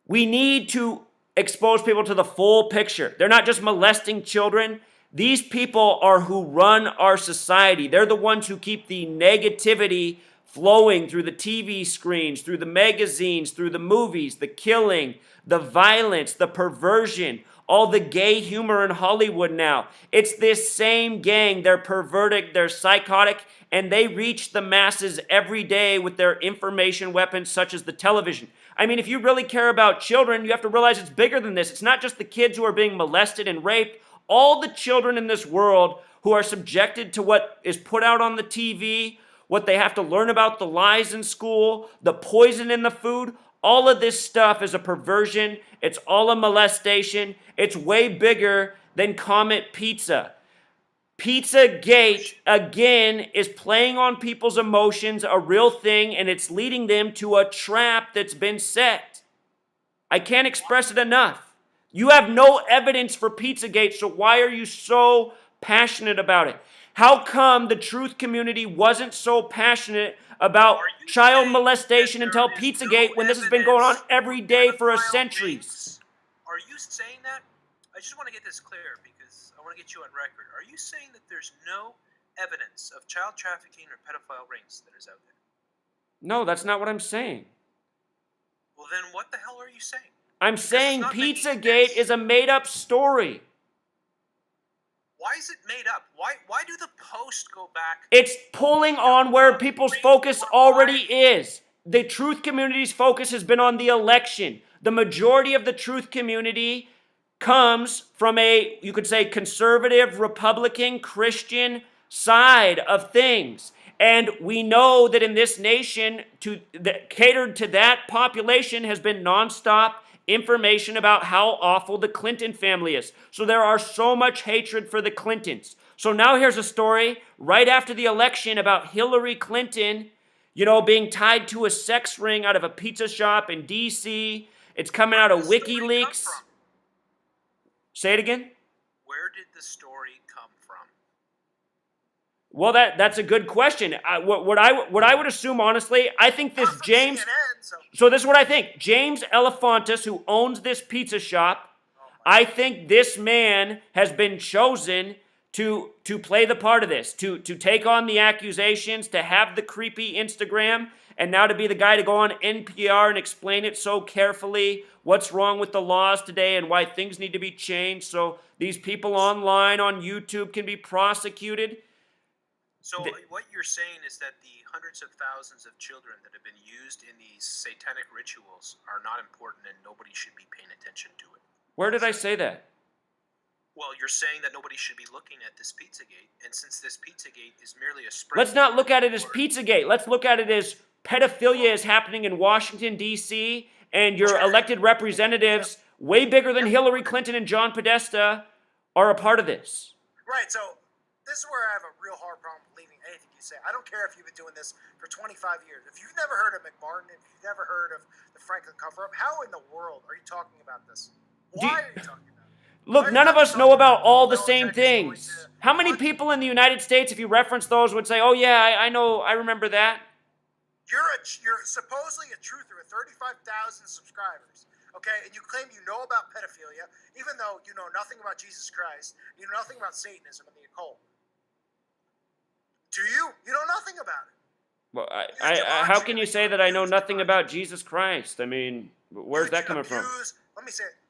B: we need to expose people to the full picture. They're not just molesting children. These people are who run our society. They're the ones who keep the negativity flowing through the TV screens, through the magazines, through the movies, the killing, the violence, the perversion, all the gay humor in Hollywood now. It's this same gang. They're perverted, they're psychotic, and they reach the masses every day with their information weapons such as the television. I mean, if you really care about children, you have to realize it's bigger than this. It's not just the kids who are being molested and raped. All the children in this world who are subjected to what is put out on the TV, what they have to learn about the lies in school, the poison in the food, all of this stuff is a perversion. It's all a molestation. It's way bigger than Comet Pizza. Pizzagate, again, is playing on people's emotions, a real thing, and it's leading them to a trap that's been set. I can't express it enough. You have no evidence for Pizzagate, so why are you so passionate about it? How come the truth community wasn't so passionate about child molestation until Pizzagate when this has been going on every day for centuries?
C: Are you saying that? I just want to get this clear because I want to get you on record. Are you saying that there's no evidence of child trafficking or pedophile rings that is out there?
B: No, that's not what I'm saying.
C: Well, then what the hell are you saying?
B: I'm saying Pizzagate is a made-up story.
C: Why is it made up? Why do the Post go back?
B: It's pulling on where people's focus already is. The truth community's focus has been on the election. The majority of the truth community comes from a, you could say, conservative, Republican, Christian side of things. And we know that in this nation, catered to that population has been nonstop information about how awful the Clinton family is. So there are so much hatred for the Clintons. So now here's a story right after the election about Hillary Clinton, being tied to a sex ring out of a pizza shop in D.C. It's coming out of WikiLeaks. Say it again?
C: Where did the story come from?
B: Well, that's a good question. What I would assume, honestly, I think this James...
A: CNN,
B: so this is what I think. James Elefantis, who owns this pizza shop, I think this man has been chosen to play the part of this, to take on the accusations, to have the creepy Instagram, and now to be the guy to go on NPR and explain it so carefully, what's wrong with the laws today and why things need to be changed so these people online on YouTube can be prosecuted.
C: So what you're saying is that the hundreds of thousands of children that have been used in these satanic rituals are not important and nobody should be paying attention to it.
B: Where did I say that?
C: Well, you're saying that nobody should be looking at this Pizzagate, and since this Pizzagate is merely a spring...
B: Let's not look at it as Pizzagate. Let's look at it as pedophilia is happening in Washington, D.C., and your elected representatives, way bigger than Hillary Clinton and John Podesta, are a part of this.
A: Right, so this is where I have a real hard problem believing anything you say. I don't care if you've been doing this for 25 years. If you've never heard of McMartin, if you've never heard of the Franklin cover-up, how in the world are you talking about this? Why are you talking about it?
B: Look, none of us know about all the same things. How many people in the United States, if you reference those, would say, oh yeah, I know, I remember that?
A: You're supposedly a truther with 35,000 subscribers, okay? And you claim you know about pedophilia, even though you know nothing about Jesus Christ, you know nothing about Satanism and the occult. Do you? You know nothing about it.
B: Well, how can you say that I know nothing about Jesus Christ? I mean, where's that coming from?
A: Let me say it.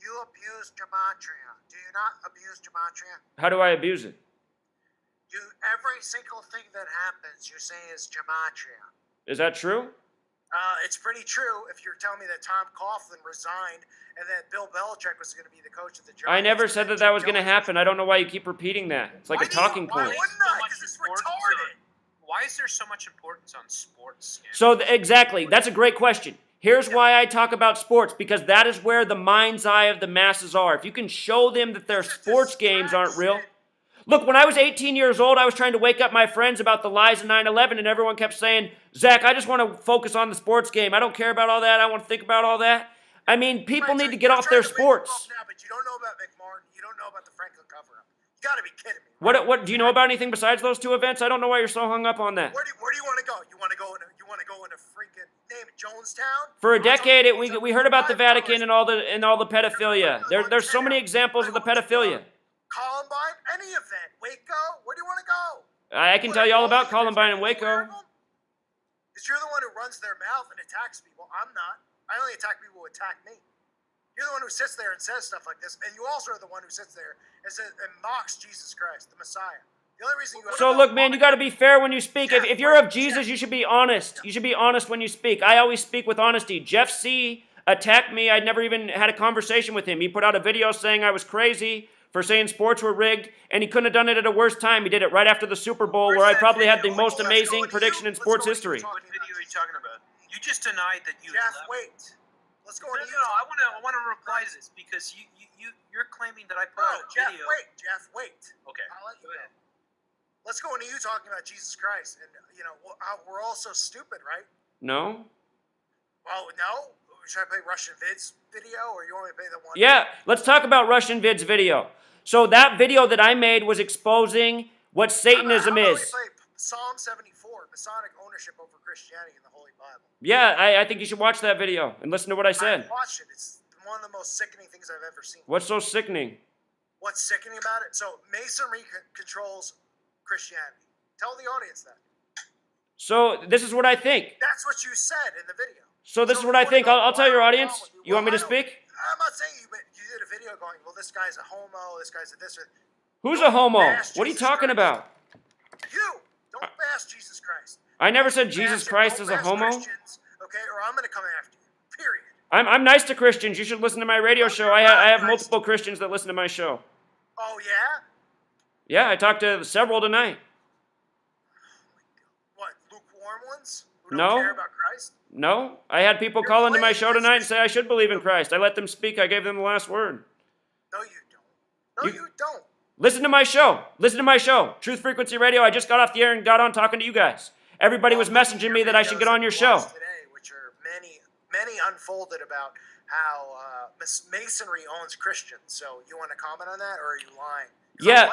A: You abuse gematria. Do you not abuse gematria?
B: How do I abuse it?
A: Every single thing that happens, you say is gematria.
B: Is that true?
A: It's pretty true if you're telling me that Tom Coughlin resigned and that Bill Belichick was going to be the coach of the Giants.
B: I never said that was going to happen. I don't know why you keep repeating that. It's like a talking point.
A: Why wouldn't I? Because it's retarded.
C: Why is there so much importance on sports?
B: So exactly, that's a great question. Here's why I talk about sports, because that is where the mind's eye of the masses are. If you can show them that their sports games aren't real. Look, when I was 18 years old, I was trying to wake up my friends about the lies of 9/11, and everyone kept saying, Zach, I just want to focus on the sports game. I don't care about all that. I don't want to think about all that. I mean, people need to get off their sports.
A: Now, but you don't know about McMartin. You don't know about the Franklin cover-up. You got to be kidding me.
B: What do you know about anything besides those two events? I don't know why you're so hung up on that.
A: Where do you want to go? You want to go into freaking name it Jonestown?
B: For a decade, we heard about the Vatican and all the pedophilia. There's so many examples of the pedophilia.
A: Columbine, any event, Waco. Where do you want to go?
B: I can tell you all about Columbine and Waco.
A: Because you're the one who runs their mouth and attacks people. I'm not. I only attack people who attack me. You're the one who sits there and says stuff like this, and you also are the one who sits there and mocks Jesus Christ, the Messiah. The only reason you
B: So look, man, you got to be fair when you speak. If you're of Jesus, you should be honest. You should be honest when you speak. I always speak with honesty. Jeff C attacked me. I'd never even had a conversation with him. He put out a video saying I was crazy for saying sports were rigged, and he couldn't have done it at a worse time. He did it right after the Super Bowl, where I probably had the most amazing prediction in sports history.
C: What video are you talking about? You just denied that you...
A: Jeff, wait. Let's go on to you.
C: I want to reply to this, because you're claiming that I put out a video...
A: Jeff, wait.
C: Okay.
A: I'll let you go. Let's go into you talking about Jesus Christ, and, we're all so stupid, right?
B: No.
A: Well, no? Should I play Russian Vid's video, or you want me to play the one?
B: Yeah, let's talk about Russian Vid's video. So that video that I made was exposing what Satanism is.
A: Play Psalm 74, Masonic ownership over Christianity in the Holy Bible.
B: Yeah, I think you should watch that video and listen to what I said.
A: I watched it. It's one of the most sickening things I've ever seen.
B: What's so sickening?
A: What's sickening about it? So Masonry controls Christianity. Tell the audience that.
B: So this is what I think.
A: That's what you said in the video.
B: So this is what I think. I'll tell your audience. You want me to speak?
A: I'm not saying you, but you did a video going, well, this guy's a homo, this guy's a this.
B: Who's a homo? What are you talking about?
A: You. Don't bash Jesus Christ.
B: I never said Jesus Christ is a homo.
A: Okay, or I'm going to come after you. Period.
B: I'm nice to Christians. You should listen to my radio show. I have multiple Christians that listen to my show.
A: Oh, yeah?
B: Yeah, I talked to several tonight.
A: What, lukewarm ones? Who
B: No.
A: don't care about Christ?
B: No, I had people call into my show tonight and say I should believe in Christ. I let them speak. I gave them the last word.
A: No, you don't. No, you don't.
B: Listen to my show. Listen to my show. Truth Frequency Radio. I just got off the air and got on talking to you guys. Everybody was messaging me that I should get on your show.
A: Today, which are many unfolded about how Masonry owns Christians. So you want to comment on that, or are you lying?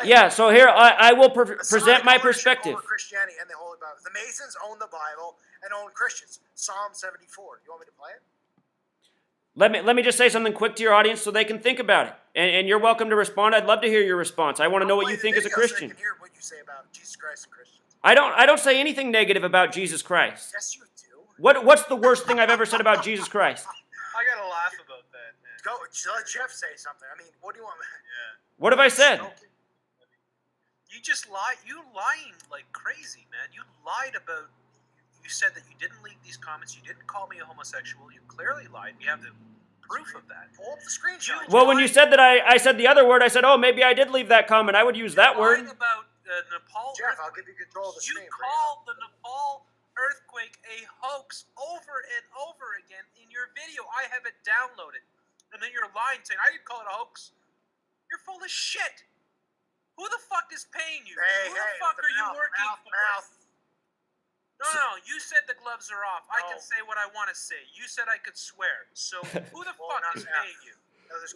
B: Yeah. So here I will present my perspective.
A: Over Christianity and the Holy Bible. The Masons own the Bible and own Christians. Psalm 74. You want me to play it?
B: Let me just say something quick to your audience so they can think about it. And you're welcome to respond. I'd love to hear your response. I want to know what you think as a Christian.
A: So I can hear what you say about Jesus Christ and Christians.
B: I don't say anything negative about Jesus Christ.
A: Yes, you do.
B: What's the worst thing I've ever said about Jesus Christ?
C: I gotta laugh about that, man.
A: Go, let Jeff say something. I mean, what do you want?
C: Yeah.
B: What have I said?
C: You just lie. You lying like crazy, man. You lied about. You said that you didn't leave these comments. You didn't call me a homosexual. You clearly lied. We have the proof of that.
A: Pull up the screenshot.
B: Well, when you said that I said the other word, I said, oh, maybe I did leave that comment. I would use that word.
C: Lying about the Nepal
A: Jeff,
C: earthquake.
A: I'll give you control of the screen.
C: You called the Nepal earthquake a hoax over and over again in your video. I have it downloaded. And then you're lying saying, I didn't call it a hoax. You're full of shit. Who the fuck is paying you? Who the fuck are you working for? No, you said the gloves are off. I can say what I want to say. You said I could swear. So who the fuck is paying you?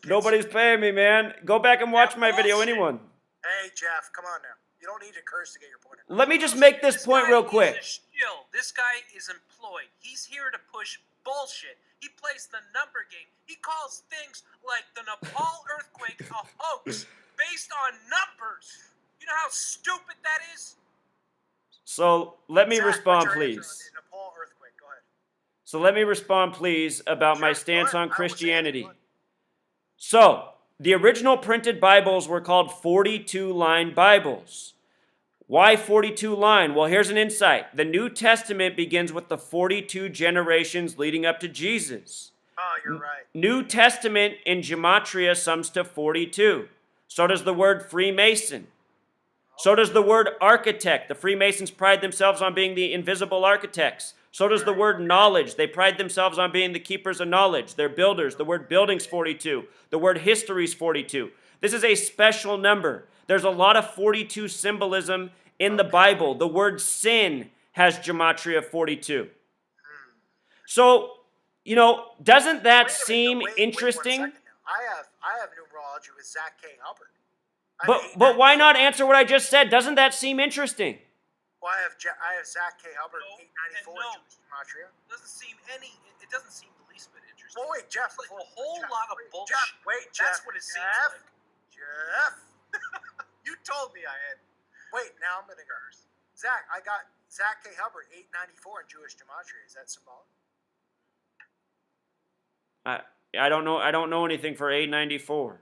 B: Nobody's paying me, man. Go back and watch my video, anyone.
A: Hey, Jeff, come on now. You don't need to curse to get your point across.
B: Let me just make this point real quick.
C: Shill. This guy is employed. He's here to push bullshit. He plays the number game. He calls things like the Nepal earthquake a hoax based on numbers. You know how stupid that is?
B: So let me
A: Zach,
B: respond,
A: what's your answer
B: please.
A: on the Nepal earthquake? Go ahead.
B: So let me respond, please, about my stance
A: Go ahead.
B: on Christianity. So, the original printed Bibles were called 42-line Bibles. Why 42-line? Well, here's an insight. The New Testament begins with the 42 generations leading up to Jesus.
A: Oh, you're right.
B: New Testament in gematria sums to 42. So does the word Freemason. So does the word architect. The Freemasons pride themselves on being the invisible architects. So does the word knowledge. They pride themselves on being the keepers of knowledge. They're builders. The word building's 42. The word history's 42. This is a special number. There's a lot of 42 symbolism in the Bible. The word sin has gematria 42. So, doesn't that seem interesting?
A: I have numerology with Zach K. Hubbard.
B: But why not answer what I just said? Doesn't that seem interesting?
A: Well, I have Zach K. Hubbard, 894 gematria.
C: It doesn't seem the least bit interesting.
A: Well, wait, Jeff.
C: It's like a whole lot of bullshit.
A: Jeff.
C: That's what it seems like.
A: Jeff.
C: You told me I had.
A: Wait, now I'm gonna curse. Zach, I got Zach K. Hubbard, 894 in Jewish gematria. Is that symbolic?
B: I don't know. I don't know anything for 894.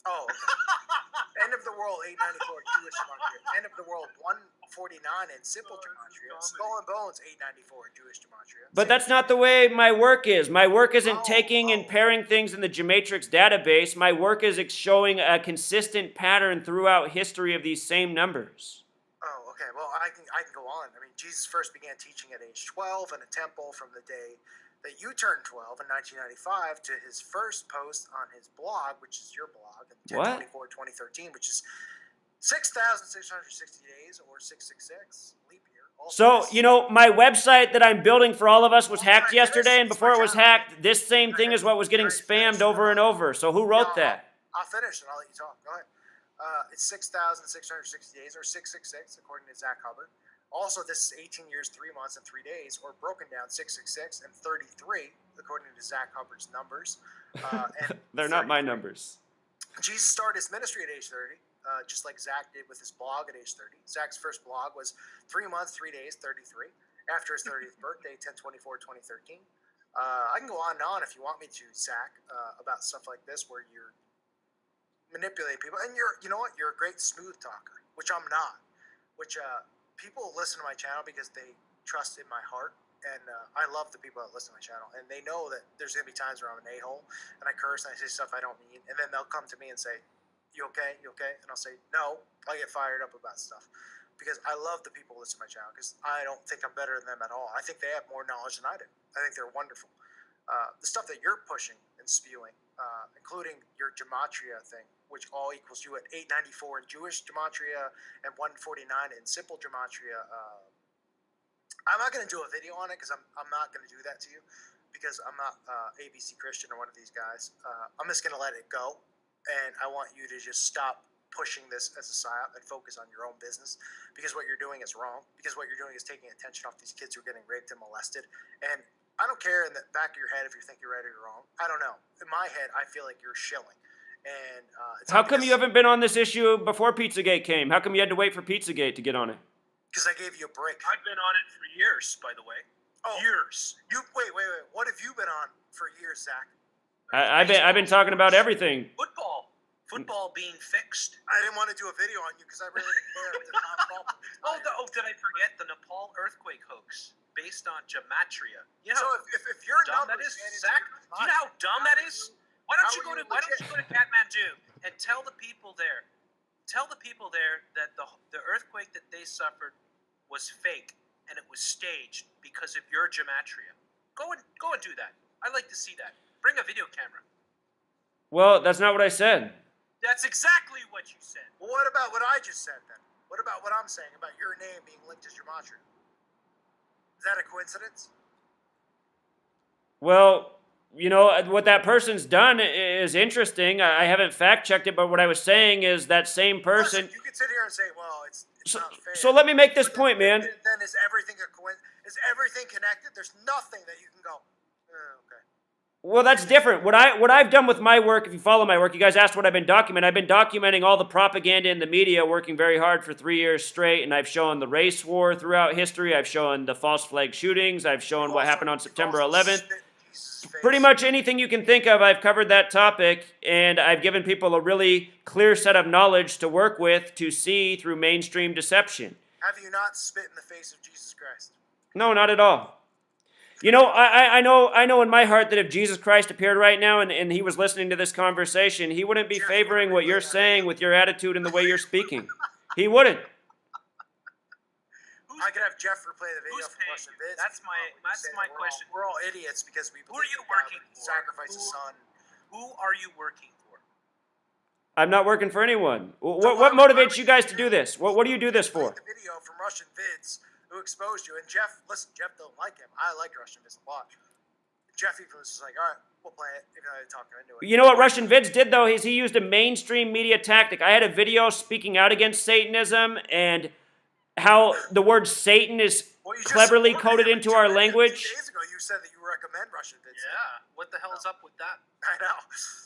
A: Oh. Okay. End of the world, 894 Jewish gematria. End of the world, 149 in simple gematria. Skull and bones, 894 in Jewish gematria.
B: But that's not the way my work is. My work isn't taking and pairing things in the Gematrix database. My work is showing a consistent pattern throughout history of these same numbers.
A: Oh, okay. Well, I can go on. I mean, Jesus first began teaching at age 12 in a temple from the day that you turned 12 in 1995 to his first post on his blog, which is your blog, in 10/24/2013, which is 6,660 days or 666 leap year.
B: So, my website that I'm building for all of us was hacked yesterday, and before it was hacked, this same thing is what was getting spammed over and over. So who wrote that?
A: I'll finish and I'll let you talk. Go ahead. It's 6,660 days or 666, according to Zach Hubbard. Also, this is 18 years, 3 months, and 3 days, or broken down 666 and 33, according to Zach Hubbard's numbers. And
B: they're not my numbers.
A: Jesus started his ministry at age 30, just like Zach did with his blog at age 30. Zach's first blog was 3 months, 3 days, 33. After his 30th birthday, 10/24/2013. I can go on and on if you want me to, Zach, about stuff like this where you're manipulating people. And you know what? You're a great smooth talker, which I'm not. Which people listen to my channel because they trust in my heart and I love the people that listen to my channel, and they know that there's gonna be times where I'm an a-hole and I curse and I say stuff I don't mean, and then they'll come to me and say, "You okay? You okay?" And I'll say, "No." I get fired up about stuff because I love the people who listen to my channel because I don't think I'm better than them at all. I think they have more knowledge than I do. I think they're wonderful. The stuff that you're pushing and spewing, including your gematria thing, which all equals you at 894 in Jewish gematria and 149 in simple gematria. I'm not going to do a video on it because I'm not going to do that to you because I'm not ABC Christian or one of these guys. I'm just going to let it go, and I want you to just stop pushing this as a psy-op and focus on your own business because what you're doing is wrong, because what you're doing is taking attention off these kids who are getting raped and molested. And I don't care in the back of your head if you think you're right or you're wrong. I don't know. In my head, I feel like you're shilling. And
B: how come you haven't been on this issue before Pizzagate came? How come you had to wait for Pizzagate to get on it?
A: Because I gave you a break.
C: I've been on it for years, by the way.
A: Oh,
C: years.
A: You wait. What have you been on for years, Zach?
B: I've been talking about everything.
C: Football being fixed.
A: I didn't want to do a video on you because I really didn't care. It did not fall.
C: Did I forget the Nepal earthquake hoax based on gematria? You know,
A: so if you're
C: dumb that is, Zach. Do you know how dumb that is? Why don't you go to Kathmandu and tell the people there that the earthquake that they suffered was fake and it was staged because of your gematria. Go and do that. I'd like to see that. Bring a video camera.
B: Well, that's not what I said.
C: That's exactly what you said.
A: Well, what about what I just said then? What about what I'm saying about your name being linked to gematria? Is that a coincidence?
B: Well, you know, what that person's done is interesting. I haven't fact-checked it, but what I was saying is that same person...
A: Listen, you could sit here and say, well, it's not fair.
B: So let me make this point, man.
A: Then is everything a coincidence? Is everything connected? There's nothing that you can go, okay.
B: Well, that's different. What I've done with my work, if you follow my work, you guys asked what I've been documenting. I've been documenting all the propaganda in the media, working very hard for 3 years straight, and I've shown the race war throughout history. I've shown the false flag shootings. I've shown what happened on September 11th. Pretty much anything you can think of, I've covered that topic, and I've given people a really clear set of knowledge to work with to see through mainstream deception.
A: Have you not spit in the face of Jesus Christ?
B: No, not at all. You know, I know in my heart that if Jesus Christ appeared right now and he was listening to this conversation, he wouldn't be favoring what you're saying with your attitude and the way you're speaking. He wouldn't.
A: I could have Jeff replay the video from Russian Vids.
C: That's my question.
A: We're all idiots because we
C: Who are you working for?
A: Sacrifice a son.
C: Who are you working for?
B: I'm not working for anyone. What motivates you guys to do this? What do you do this for?
A: The video from Russian Vids who exposed you. And Jeff, listen, Jeff don't like him. I like Russian Vids a lot. Jeff even was just like, all right, we'll play it. Even though they talk into it.
B: You know what Russian Vids did, though, is he used a mainstream media tactic. I had a video speaking out against Satanism and how the word Satan is cleverly coded into our language.
A: 2 days ago, you said that you recommend Russian Vids.
C: Yeah, what the hell is up with that?
A: I know.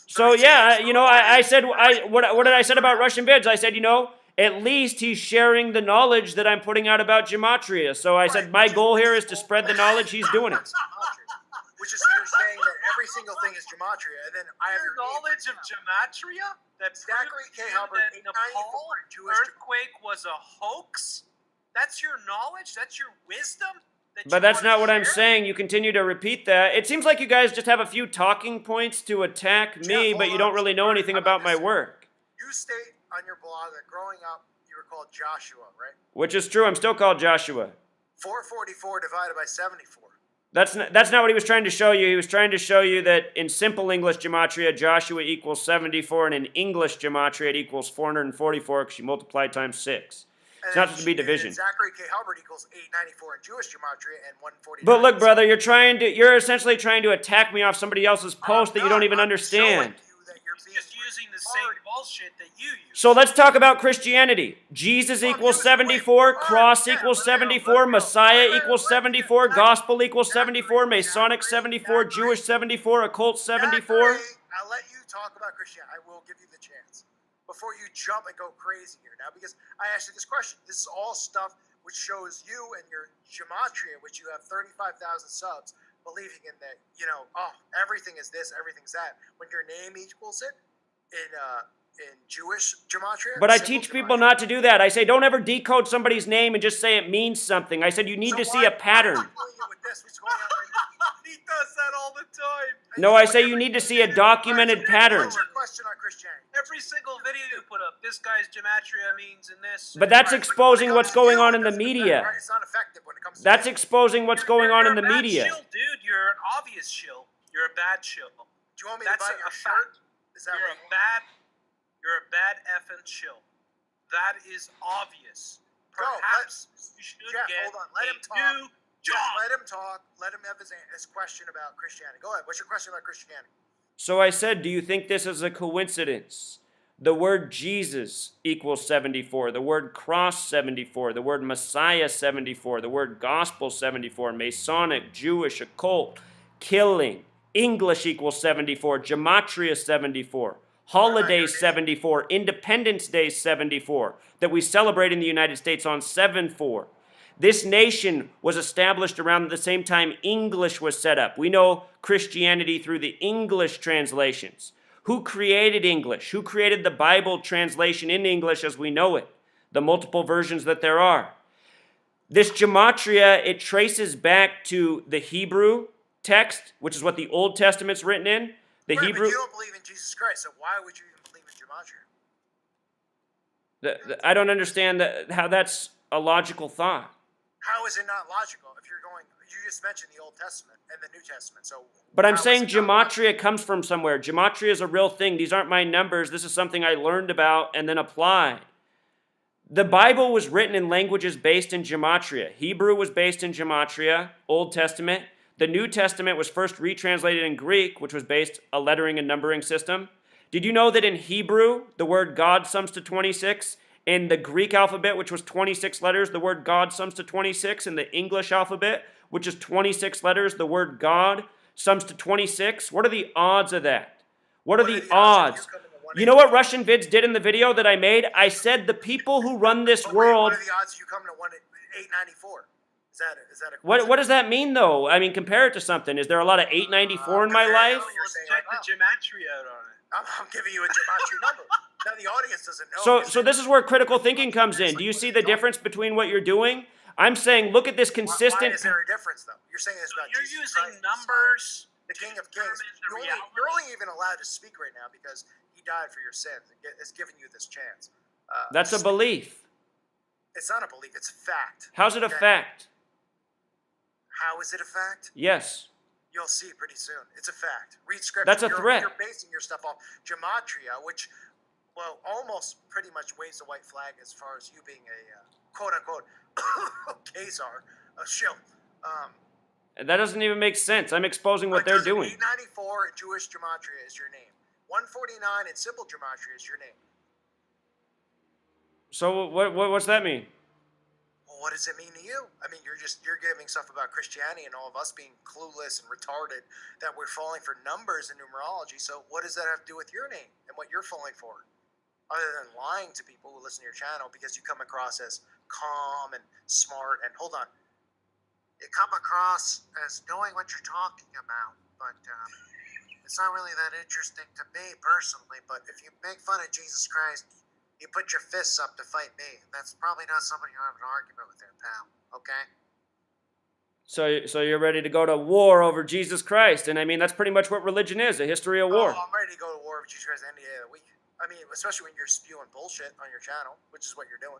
B: So yeah, you know, I said, what did I say about Russian Vids? I said, you know, at least he's sharing the knowledge that I'm putting out about gematria. So I said, my goal here is to spread the knowledge. He's doing it.
A: Which is you're saying that every single thing is gematria, and then I have your
C: knowledge of gematria. That
A: Zachary K. Hubbard,
C: the Nepal earthquake was a hoax. That's your knowledge. That's your wisdom.
B: But that's not what I'm saying. You continue to repeat that. It seems like you guys just have a few talking points to attack me, but you don't really know anything about my work.
A: You state on your blog that growing up, you were called Joshua, right?
B: Which is true. I'm still called Joshua.
A: 444 divided by 74.
B: That's not what he was trying to show you. He was trying to show you that in simple English gematria, Joshua equals 74, and in English gematria, it equals 444 because you multiply times 6. It's not supposed to be division.
A: And Zachary K. Hubbard equals 894 in Jewish gematria and 149.
B: But look, brother, you're essentially trying to attack me off somebody else's post that you don't even understand.
C: He's just using the same bullshit that you use.
B: So let's talk about Christianity. Jesus equals 74, cross equals 74, Messiah equals 74, gospel equals 74, Masonic 74, Jewish 74, occult 74.
A: I'll let you talk about Christianity. I will give you the chance. Before you jump and go crazy here now, because I asked you this question. This is all stuff which shows you and your gematria, which you have 35,000 subs, believing in that, you know, oh, everything is this, everything's that. When your name equals it in Jewish gematria.
B: But I teach people not to do that. I say don't ever decode somebody's name and just say it means something. I said you need to see a pattern.
A: Why am I dealing with this? What's going on right now?
C: He does that all the time.
B: No, I say you need to see a documented pattern.
A: What's your question on Christianity?
C: Every single video you put up, this guy's gematria means in this.
B: But that's exposing what's going on in the media.
A: Right, it's not effective when it comes to
B: That's exposing what's going on in the media.
C: You're a bad shill, dude. You're an obvious shill. You're a bad shill.
A: Do you want me to
C: That's
A: buy
C: a
A: your shirt?
C: fact.
A: Is that
C: You're a bad effing shill. That is obvious. Perhaps you should
A: Jeff,
C: get
A: hold on. Let him talk.
C: new
A: Jeff,
C: job.
A: let him talk. Let him have his question about Christianity. Go ahead. What's your question about Christianity?
B: So I said, do you think this is a coincidence? The word Jesus equals 74. The word cross, 74. The word Messiah, 74. The word gospel, 74. Masonic, Jewish, occult, killing. English equals 74. Gematria, 74. Holidays, 74. Independence Day, 74. That we celebrate in the United States on 7/4. This nation was established around the same time English was set up. We know Christianity through the English translations. Who created English? Who created the Bible translation in English as we know it? The multiple versions that there are. This gematria, it traces back to the Hebrew text, which is what the Old Testament's written in. The
A: Right,
B: Hebrew.
A: but you don't believe in Jesus Christ, so why would you even believe in gematria?
B: I don't understand how that's a logical thought.
A: How is it not logical? If you're going, you just mentioned the Old Testament and the New Testament, so.
B: But I'm
A: how is
B: saying
A: it not logical?
B: gematria comes from somewhere. Gematria is a real thing. These aren't my numbers. This is something I learned about and then applied. The Bible was written in languages based in gematria. Hebrew was based in gematria, Old Testament. The New Testament was first retranslated in Greek, which was based a lettering and numbering system. Did you know that in Hebrew, the word God sums to 26? In the Greek alphabet, which was 26 letters, the word God sums to 26. In the English alphabet, which is 26 letters, the word God sums to 26. What are the odds of that? What are the odds? You know what Russian Vids did in the video that I made? I said the people who run this world.
A: What are the odds you come to 894? Is that a
B: What does that mean, though? I mean, compare it to something. Is there a lot of 894 in my life?
C: Let's check the gematria out on it.
A: I'm giving you a gematria number. Now the audience doesn't know.
B: So this is where critical thinking comes in. Do you see the difference betwing what you're doing? I'm saying, look at this consistent.
A: Why is there a difference, though? You're saying it's about
C: You're
A: Jesus
C: using
A: Christ,
C: numbers.
A: the King of Kings. You're only even allowed to speak right now because He died for your sins and is giving you this chance.
B: That's a belief.
A: It's not a belief. It's a fact.
B: How's it a fact?
A: How is it a fact?
B: Yes.
A: You'll see pretty soon. It's a fact. Read scripture.
B: That's a threat.
A: You're basing your stuff off gematria, which, well, almost pretty much waves a white flag as far as you being a quote-unquote Khazar, a shill.
B: That doesn't even make sense. I'm exposing what they're doing.
A: 894 in Jewish gematria is your name. 149 in simple gematria is your name.
B: So what's that mean?
A: Well, what does it mean to you? I mean, you're giving stuff about Christianity and all of us being clueless and retarded that we're falling for numbers and numerology. So what does that have to do with your name and what you're falling for? Other than lying to people who listen to your channel because you come across as calm and smart and hold on. You come across as knowing what you're talking about, but it's not really that interesting to me personally. But if you make fun of Jesus Christ, you put your fists up to fight me. That's probably not somebody you have an argument with there, pal. Okay?
B: So you're ready to go to war over Jesus Christ. And I mean, that's pretty much what religion is, a history of war.
A: Oh, I'm ready to go to war with Jesus Christ any day of the week. I mean, especially when you're spewing bullshit on your channel, which is what you're doing.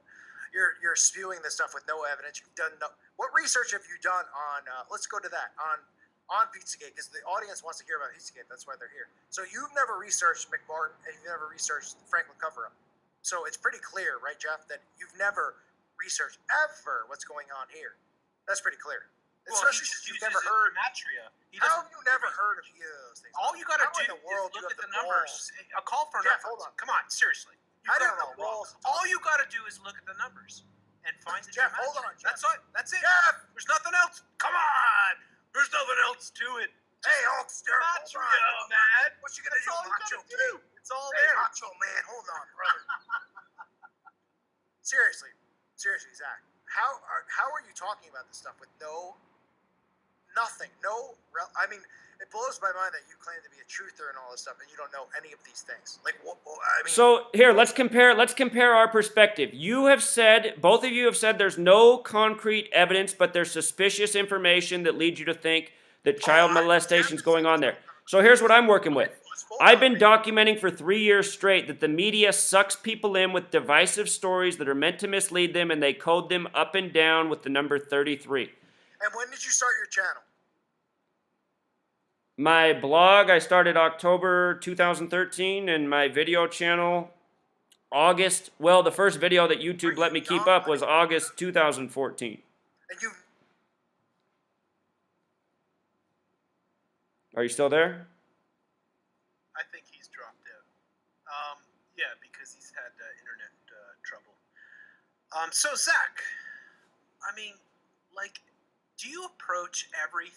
A: You're spewing this stuff with no evidence. You've done no. What research have you done on? Let's go to that on Pizzagate because the audience wants to hear about Pizzagate. That's why they're here. So you've never researched McMartin and you've never researched Franklin cover-up. So it's pretty clear, right, Jeff, that you've never researched ever what's going on here. That's pretty clear. Especially since you've never heard.
C: Gematria.
A: How have you never heard of those things?
C: All you got to
A: How
C: do
A: in the world
C: is
A: you
C: look
A: have
C: at the numbers. A call for an
A: Jeff,
C: effort.
A: hold on.
C: Come on, seriously.
A: How do you
C: got it
A: have
C: all wrong.
A: balls to talk?
C: All you got to do is look at the numbers and find the
A: Jeff,
C: gematria.
A: hold on, Jeff.
C: That's it. That's it.
A: Jeff!
C: There's nothing else. Come on. There's nothing else to it.
A: Hey, Hulkster, hold
C: Gematria,
A: on.
C: man.
A: What you gonna
C: That's
A: do,
C: all you
A: Macho
C: gotta do.
A: King?
C: It's all
A: Hey,
C: there.
A: Macho Man, hold on, brother. Seriously, Zach. How are you talking about this stuff with no Nothing. No. I mean, it blows my mind that you claim to be a truther and all this stuff, and you don't know any of these things. Like, what? I mean.
B: So here, let's compare our perspective. You have said, both of you have said, there's no concrete evidence, but there's suspicious information that leads you to think that child molestation is going on there. So here's what I'm working with. I've been documenting for 3 years straight that the media sucks people in with divisive stories that are meant to mislead them, and they code them up and down with the number 33.
A: And when did you start your channel?
B: My blog, I started October 2013, and my video channel, August. Well, the first video that YouTube let me keep up was August 2014.
A: And you.
B: Are you still there?
C: I think he's dropped out. Yeah, because he's had internet trouble. So Zach, I mean, like, do you approach every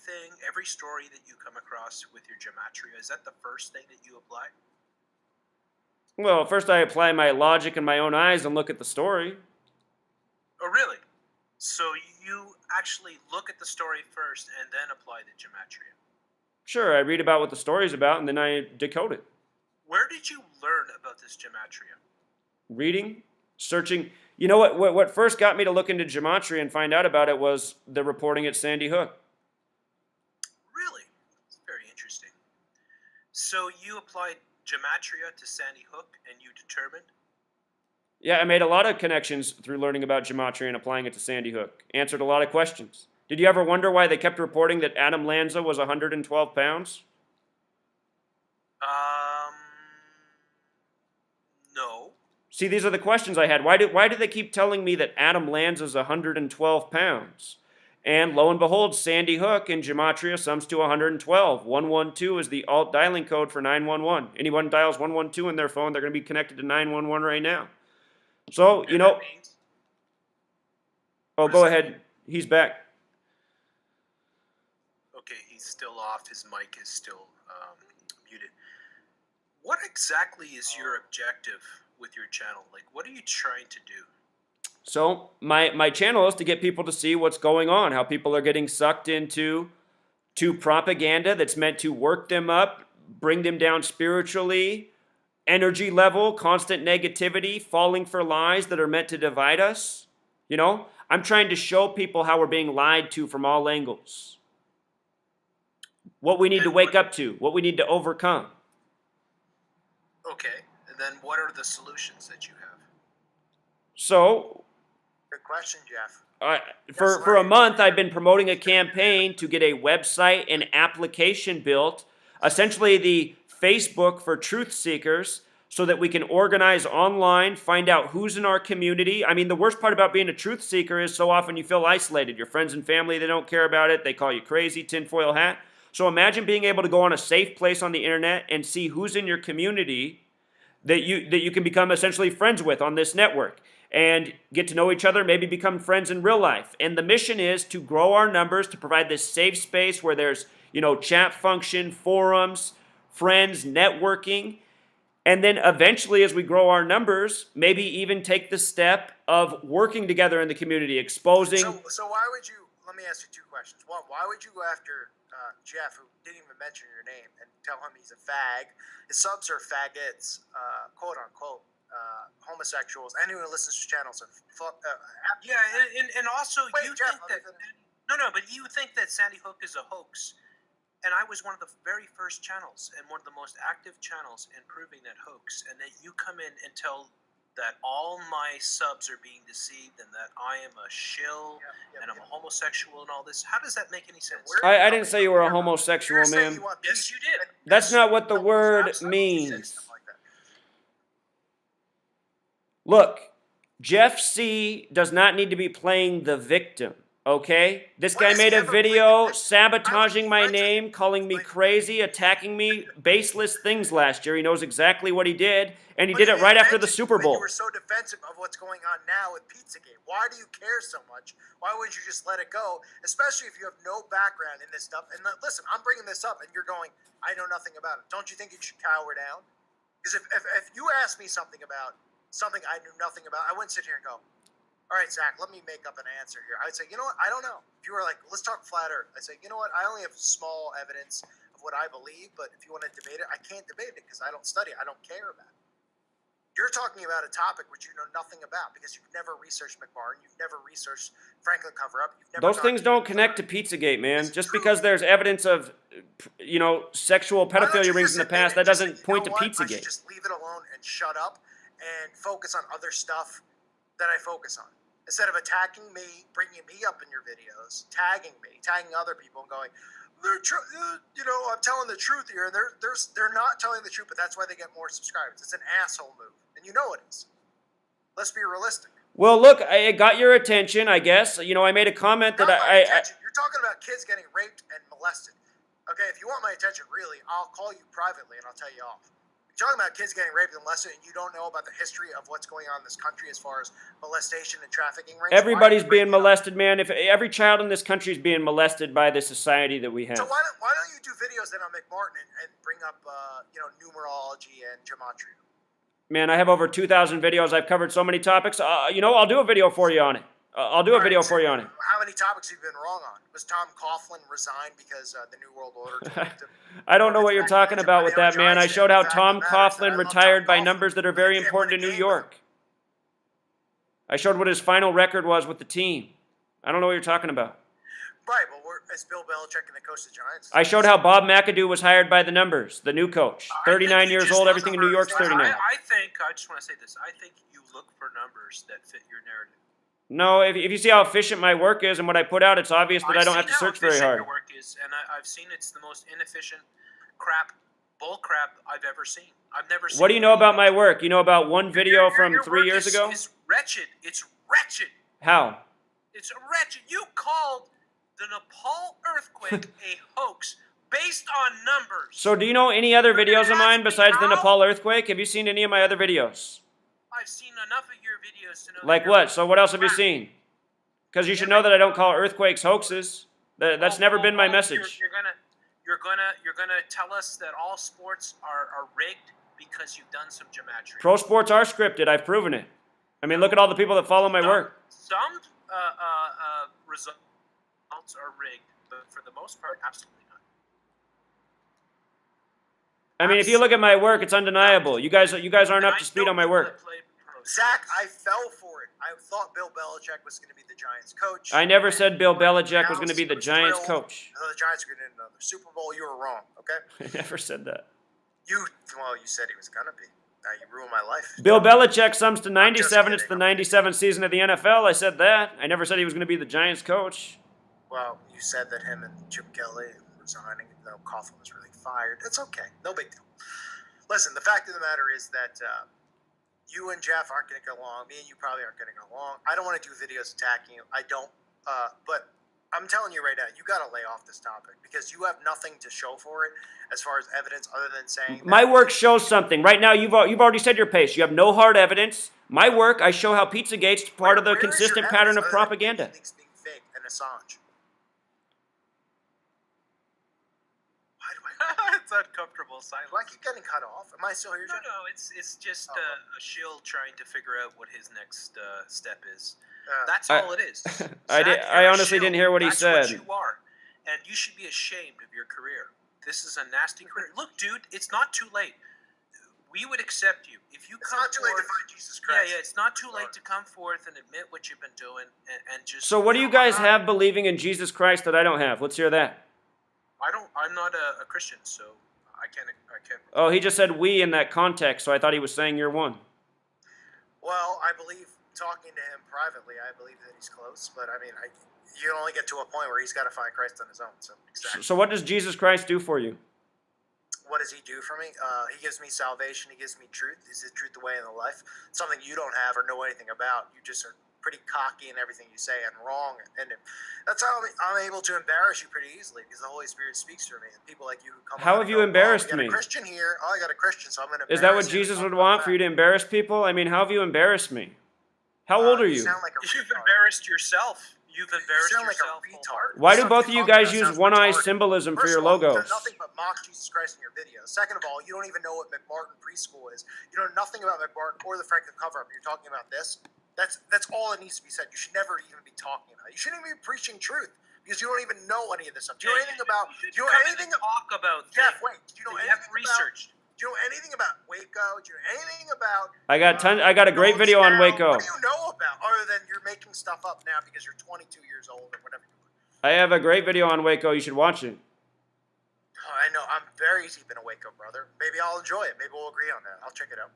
C: story that you come across with your gematria? Is that the first thing that you apply?
B: Well, first I apply my logic in my own eyes and look at the story.
C: Oh, really? So you actually look at the story first and then apply the gematria?
B: Sure, I read about what the story's about and then I decode it.
C: Where did you learn about this gematria?
B: Reading, searching. You know what first got me to look into gematria and find out about it was the reporting at Sandy Hook.
C: Really? That's very interesting. So you applied gematria to Sandy Hook and you determined?
B: Yeah, I made a lot of connections through learning about gematria and applying it to Sandy Hook. Answered a lot of questions. Did you ever wonder why they kept reporting that Adam Lanza was 112 pounds?
C: No.
B: See, these are the questions I had. Why do they keep telling me that Adam Lanza's 112 pounds? And lo and behold, Sandy Hook in gematria sums to 112. 112 is the alt dialing code for 911. Anyone dials 112 in their phone, they're going to be connected to 911 right now. So, you know... Oh, go ahead. He's back.
C: Okay, he's still off. His mic is still muted. What exactly is your objective with your channel? Like, what are you trying to do?
B: So my channel is to get people to see what's going on, how people are getting sucked into propaganda that's meant to work them up, bring them down spiritually, energy level, constant negativity, falling for lies that are meant to divide us. You know, I'm trying to show people how we're being lied to from all angles. What we need to wake up to, what we need to overcome.
C: Okay, and then what are the solutions that you have?
B: So,
A: Good question, Jeff.
B: for a month, I've been promoting a campaign to get a website and application built, essentially the Facebook for truth seekers, so that we can organize online, find out who's in our community. I mean, the worst part about being a truth seeker is so often you feel isolated. Your friends and family, they don't care about it. They call you crazy, tinfoil hat. So imagine being able to go on a safe place on the internet and see who's in your community that you can become essentially friends with on this network and get to know each other, maybe become friends in real life. And the mission is to grow our numbers, to provide this safe space where there's, chat function, forums, friends, networking. And then eventually, as we grow our numbers, maybe even take the step of working together in the community, exposing.
A: So why would you, let me ask you two questions. One, why would you go after Jeff, who didn't even mention your name, and tell him he's a fag? His subs are faggots, quote unquote, homosexuals. Anyone who listens to channels are
C: Yeah, and also
A: Wait,
C: you
A: Jeff,
C: think that but you think that Sandy Hook is a hoax, and I was one of the very first channels and one of the most active channels in proving that hoax, and that you come in and tell that all my subs are being deceived and that I am a shill and I'm a homosexual and all this. How does that make any sense?
B: I didn't say you were a homosexual, man.
C: Yes, you did.
B: That's not what the word means. Look, Jeff C does not need to be playing the victim, okay? This guy made a video sabotaging my name, calling me crazy, attacking me, baseless things last year. He knows exactly what he did, and he did it right after the Super Bowl.
A: You were so defensive of what's going on now with Pizzagate. Why do you care so much? Why wouldn't you just let it go? Especially if you have no background in this stuff. And listen, I'm bringing this up, and you're going, I know nothing about it. Don't you think you should cower down? Because if you asked me something about something I knew nothing about, I wouldn't sit here and go, All right, Zach, let me make up an answer here. I'd say, you know what? I don't know. If you were like, let's talk flat Earth, I'd say, you know what? I only have small evidence of what I believe, but if you want to debate it, I can't debate it because I don't study it. I don't care about it. You're talking about a topic which you know nothing about because you've never researched McMartin, you've never researched Franklin cover-up. You've never
B: Those things don't connect to Pizzagate, man. Just because there's evidence of, sexual pedophilia rings in the past, that doesn't point to
A: I should
B: Pizzagate.
A: just leave it alone and shut up and focus on other stuff that I focus on. Instead of attacking me, bringing me up in your videos, tagging me, tagging other people and going, I'm telling the truth here. And they're not telling the truth, but that's why they get more subscribers. It's an asshole move. And you know it is. Let's be realistic.
B: Well, look, I got your attention, I guess. I made a comment that
A: You're talking about kids getting raped and molested. Okay, if you want my attention, really, I'll call you privately and I'll tell you off. You're talking about kids getting raped and molested and you don't know about the history of what's going on in this country as far as molestation and trafficking rings.
B: Everybody's being molested, man. If every child in this country is being molested by the society that we have.
A: So why don't you do videos then on McMartin and bring up numerology and gematria?
B: Man, I have over 2,000 videos. I've covered so many topics. I'll do a video for you on it. I'll do a video for you on it.
A: How many topics have you been wrong on? Was Tom Coughlin resigned because the New World Order?
B: I don't know what you're talking about with that, man. I showed how Tom Coughlin retired by numbers that are very important to New York. I showed what his final record was with the team. I don't know what you're talking about.
A: Right, well, is Bill Belichick and the coach of the Giants?
B: I showed how Bob McAdoo was hired by the numbers, the new coach. 39 years old, everything in New York's 39.
C: I just want to say this. I think you look for numbers that fit your narrative.
B: No, if you see how efficient my work is and what I put out, it's obvious that I don't have to search very hard.
C: Your work is, and I've seen it's the most inefficient bull crap I've ever seen. I've never seen.
B: What do you know about my work? You know about one video from 3 years ago?
C: It's wretched. It's wretched.
B: How?
C: It's wretched. You called the Nepal earthquake a hoax based on numbers.
B: So do you know any other videos of mine besides the Nepal earthquake? Have you seen any of my other videos?
C: I've seen enough of your videos to know.
B: Like what? So what else have you seen? Because you should know that I don't call earthquakes hoaxes. That's never been my message.
C: You're gonna tell us that all sports are rigged because you've done some gematria.
B: Pro sports are scripted. I've proven it. I mean, look at all the people that follow my work.
C: Some results are rigged, but for the most part, absolutely not.
B: I mean, if you look at my work, it's undeniable. You guys aren't up to speed on my work.
A: Zach, I fell for it. I thought Bill Belichick was going to be the Giants' coach.
B: I never said Bill Belichick was going to be the Giants' coach.
A: I thought the Giants were going to win another Super Bowl. You were wrong, okay?
B: I never said that.
A: You said he was going to be. Now you ruined my life.
B: Bill Belichick sums to 97. It's the 97th season of the NFL. I said that. I never said he was going to be the Giants' coach.
A: Well, you said that him and Chip Kelly resigning, even though Coughlin was really fired. It's okay. No big deal. Listen, the fact of the matter is that you and Jeff aren't going to get along. Me and you probably aren't going to get along. I don't want to do videos attacking you. I don't. But I'm telling you right now, you got to lay off this topic because you have nothing to show for it as far as evidence other than saying that.
B: My work shows something. Right now, you've already said your pace. You have no hard evidence. My work, I show how Pizzagate's part of the consistent pattern of propaganda.
A: WikiLeaks being fake and Assange.
C: It's uncomfortable silence.
A: Do I keep getting cut off? Am I still here, Jeff?
C: No, it's just a Shill trying to figure out what his next step is. That's all it is.
B: I honestly didn't hear what he said.
C: That's what you are, and you should be ashamed of your career. This is a nasty career. Look, dude, it's not too late. We would accept you if you come forth. It's not too late to find Jesus Christ. Yeah, it's not too late to come forth and admit what you've been doing and just.
B: So what do you guys have believing in Jesus Christ that I don't have? Let's hear that.
C: I'm not a Christian, so I can't.
B: Oh, he just said we in that context, so I thought he was saying you're one.
A: Well, I believe talking to him privately, I believe that he's close, but I mean, you only get to a point where he's got to find Christ on his own. So exactly.
B: So what does Jesus Christ do for you?
A: What does he do for me? He gives me salvation. He gives me truth. Is the truth, the way, and the life? Something you don't have or know anything about. You just are pretty cocky in everything you say and wrong. And that's how I'm able to embarrass you pretty easily because the Holy Spirit speaks through me. And people like you who come.
B: How have you embarrassed me?
A: I got a Christian here. Oh, I got a Christian, so I'm going to.
B: Is that what Jesus would want for you to embarrass people? I mean, how have you embarrassed me? How old are you?
A: Sound like
C: You've embarrassed yourself. You've embarrassed
A: yourself.
C: Like
A: a retard.
B: Why do both of you guys use one-eye symbolism for your logos?
A: You've done nothing but mock Jesus Christ in your videos. Second of all, you don't even know what McMartin preschool is. You know nothing about McMartin or the Franklin cover-up. You're talking about this. That's all that needs to be said. You should never even be talking about it. You shouldn't even be preaching truth because you don't even know any of this stuff. Do you know anything about? Do you know anything?
C: Talk about
A: Jeff, wait. Do you know anything
C: have researched?
A: Do you know anything about Waco? Do you know anything about?
B: I got I got a great video on Waco.
A: What do you know about other than you're making stuff up now because you're 22 years old or whatever you are?
B: I have a great video on Waco. You should watch it.
A: Oh, I know. I'm very deep in a Waco, brother. Maybe I'll enjoy it. Maybe we'll agree on that. I'll check it out.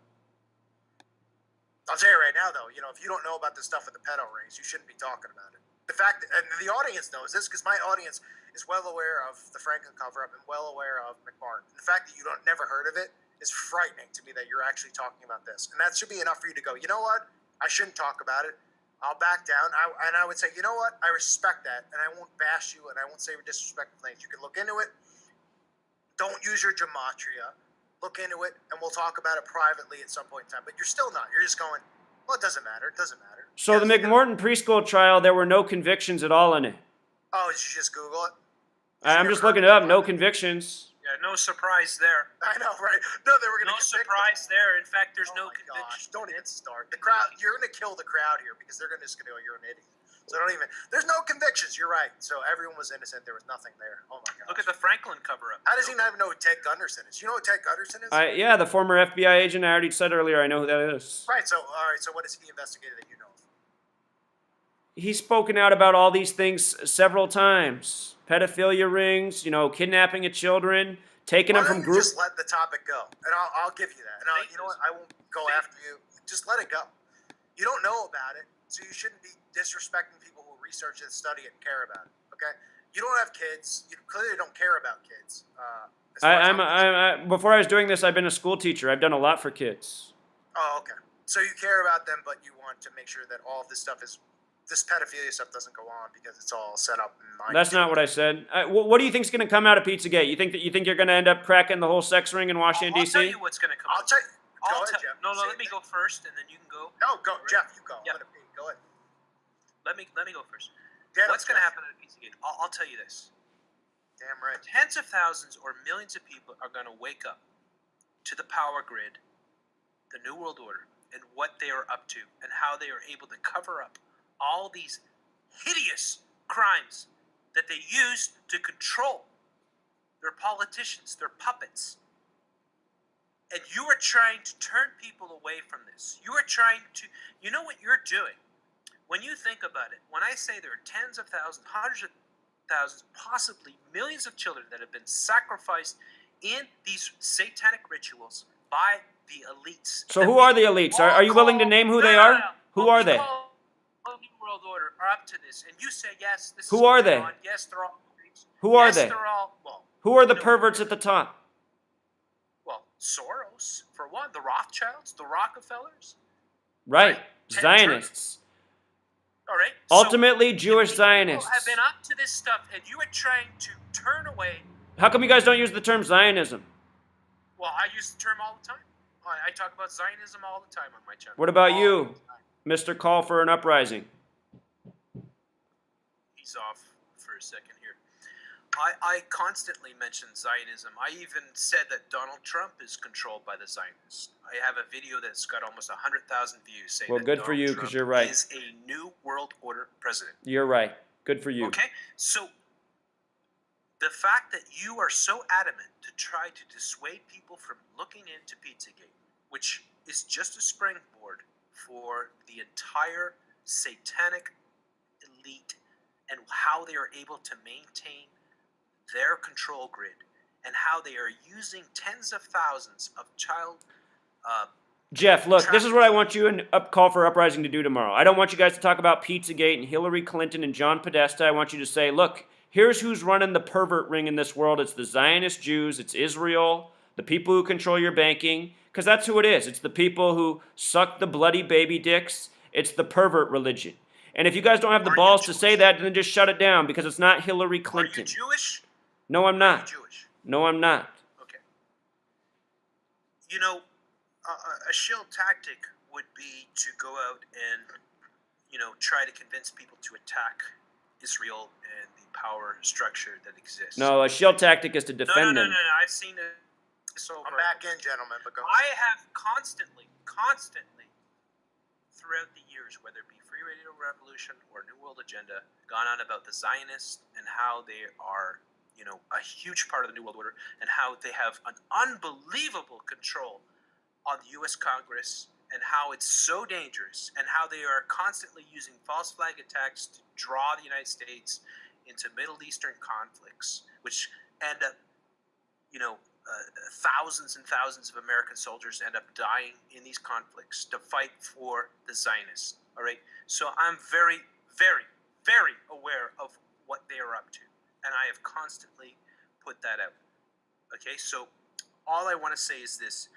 A: I'll tell you right now, though, if you don't know about this stuff with the pedo rings, you shouldn't be talking about it. The fact, and the audience knows this because my audience is well aware of the Franklin cover-up and well aware of McMartin. The fact that you never heard of it is frightening to me that you're actually talking about this. And that should be enough for you to go, you know what? I shouldn't talk about it. I'll back down. And I would say, you know what? I respect that, and I won't bash you, and I won't say disrespectful things. You can look into it. Don't use your gematria. Look into it, and we'll talk about it privately at some point in time. But you're still not. You're just going, well, it doesn't matter. It doesn't matter.
B: So the McMorton preschool trial, there were no convictions at all in it.
A: Oh, did you just Google it?
B: I'm just looking it up. No convictions.
C: Yeah, no surprise there.
A: I know, right? No, they were going to
C: No surprise there. In fact, there's no
A: conviction.
C: conviction.
A: Don't even start. The crowd, you're going to kill the crowd here because they're just going to go, you're an idiot. So don't even. There's no convictions. You're right. So everyone was innocent. There was nothing there. Oh my God.
C: Look at the Franklin cover-up.
A: How does he not even know who Ted Gunderson is? You know who Ted Gunderson is?
B: Yeah, the former FBI agent. I already said earlier. I know who that is.
A: Right. So all right. So what has he investigated that you know of?
B: He's spoken out about all these things several times. Pedophilia rings. Kidnapping of children, taking them from groups.
A: Just let the topic go, and I'll give you that. And you know what? I won't go after you. Just let it go. You don't know about it, so you shouldn't be disrespecting people who research it, study it, and care about it. Okay? You don't have kids. You clearly don't care about kids.
B: Before I was doing this, I've been a school teacher. I've done a lot for kids.
A: Oh, okay. So you care about them, but you want to make sure that all of this stuff this pedophilia stuff doesn't go on because it's all set up in mind.
B: That's not what I said. What do you think is going to come out of Pizzagate? You think you're going to end up cracking the whole sex ring in Washington D.C.?
C: I'll tell you what's going to come.
A: I'll tell you. Go ahead, Jeff.
C: No, let me go first, and then you can go.
A: No, go, Jeff. You go.
C: Yeah.
A: Let it be. Go ahead.
C: Let me go first.
A: What's
C: going to happen at Pizzagate? I'll tell you this.
A: Damn right.
C: Tens of thousands or millions of people are going to wake up to the power grid, the New World Order, and what they are up to, and how they are able to cover up all these hideous crimes that they use to control their politicians, their puppets. And you are trying to turn people away from this. You are trying to, you know what you're doing? When you think about it, when I say there are tens of thousands, hundreds of thousands, possibly millions of children that have been sacrificed in these satanic rituals by the elites.
B: So who are the elites? Are you willing to name who they are? Who are they?
C: The New World Order are up to this, and you say yes. This
B: who are they?
C: On. Yes, they're all.
B: Who are they?
C: They're all. Well,
B: who are the perverts at the top?
C: Well, Soros for one, the Rothschilds, the Rockefellers.
B: Right, Zionists.
C: All right.
B: Ultimately, Jewish Zionists.
C: People have been up to this stuff, and you are trying to turn away.
B: How come you guys don't use the term Zionism?
C: Well, I use the term all the time. I talk about Zionism all the time on my channel.
B: What about you, Mr. Call for an Uprising?
C: He's off for a second here. I constantly mention Zionism. I even said that Donald Trump is controlled by the Zionists. I have a video that's got almost 100,000 views saying
B: well,
C: that
B: good
C: Donald
B: for you,
C: Trump
B: because you're right.
C: is a New World Order president.
B: You're right. Good for you.
C: Okay? So the fact that you are so adamant to try to dissuade people from looking into Pizzagate, which is just a springboard for the entire satanic elite and how they are able to maintain their control grid and how they are using tens of thousands of child
B: Jeff, look, this is what I want you and Call for Uprising to do tomorrow. I don't want you guys to talk about Pizzagate and Hillary Clinton and John Podesta. I want you to say, look, here's who's running the pervert ring in this world. It's the Zionist Jews. It's Israel, the people who control your banking, because that's who it is. It's the people who suck the bloody baby dicks. It's the pervert religion. And if you guys don't have the balls to say that, then just shut it down, because it's not Hillary Clinton.
C: Are you Jewish?
B: No, I'm not.
C: Are you Jewish?
B: No, I'm not.
C: Okay. You know, a shill tactic would be to go out and, try to convince people to attack Israel and the power structure that exists.
B: No, a shill tactic is to defend them.
C: No. I've seen it. So
A: I'm back in, gentlemen. But go
C: I have constantly throughout the years, whether it be Free Radio Revolution or New World Agenda, gone on about the Zionists and how they are, a huge part of the New World Order, and how they have an unbelievable control on the U.S. Congress, and how it's so dangerous, and how they are constantly using false flag attacks to draw the United States into Middle Eastern conflicts, which end up, thousands and thousands of American soldiers end up dying in these conflicts to fight for the Zionists. All right, so I'm very, very, very aware of what they are up to, and I have constantly put that out. Okay, so all I want to say is this.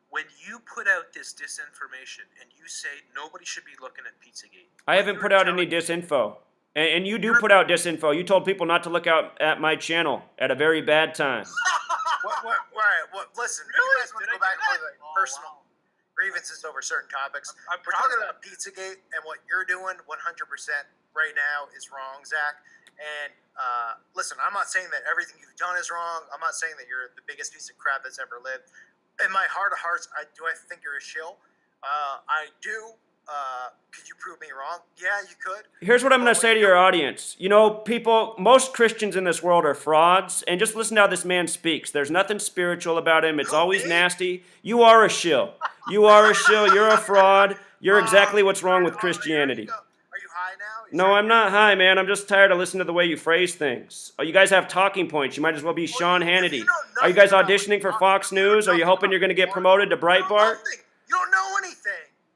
C: When you put out this disinformation and you say nobody should be looking at Pizzagate,
B: I haven't put out any disinfo. And you do put out disinfo. You told people not to look out at my channel at a very bad time.
A: Listen,
C: Really?
A: you guys want to go back
C: Did I
A: to
C: do
A: the
C: that?
A: personal grievances over certain topics.
C: I'm
A: We're
C: proud
A: talking
C: of
A: about Pizzagate, and what you're doing 100% right now is wrong, Zach. And listen, I'm not saying that everything you've done is wrong. I'm not saying that you're the biggest piece of crap that's ever lived. In my heart of hearts, I think you're a shill. I do. Could you prove me wrong? Yeah, you could.
B: Here's what I'm going to say to your audience. Most Christians in this world are frauds, and just listen to how this man speaks. There's nothing spiritual about him. It's always nasty. You are a shill. You are a shill. You're a fraud. You're exactly what's wrong with Christianity.
A: Are you high now?
B: No, I'm not high, man. I'm just tired of listening to the way you phrase things. Oh, you guys have talking points. You might as well be Sean Hannity. Are you guys auditioning for Fox News? Are you hoping you're going to get promoted to Breitbart?
A: You don't know anything.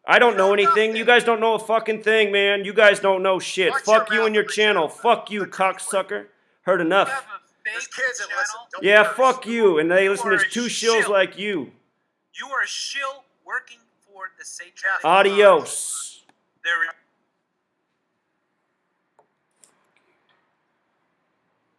B: I don't know anything. You guys don't know a fucking thing, man. You guys don't know shit. Fuck you and your channel. Fuck you, cocksucker. Heard enough.
A: There's kids that listen. Don't
B: Yeah,
A: curse.
B: fuck you. And they listen to
C: are a
B: two shills
C: shill.
B: like you.
C: You are a shill working for the Satanic.
B: Adios.
C: There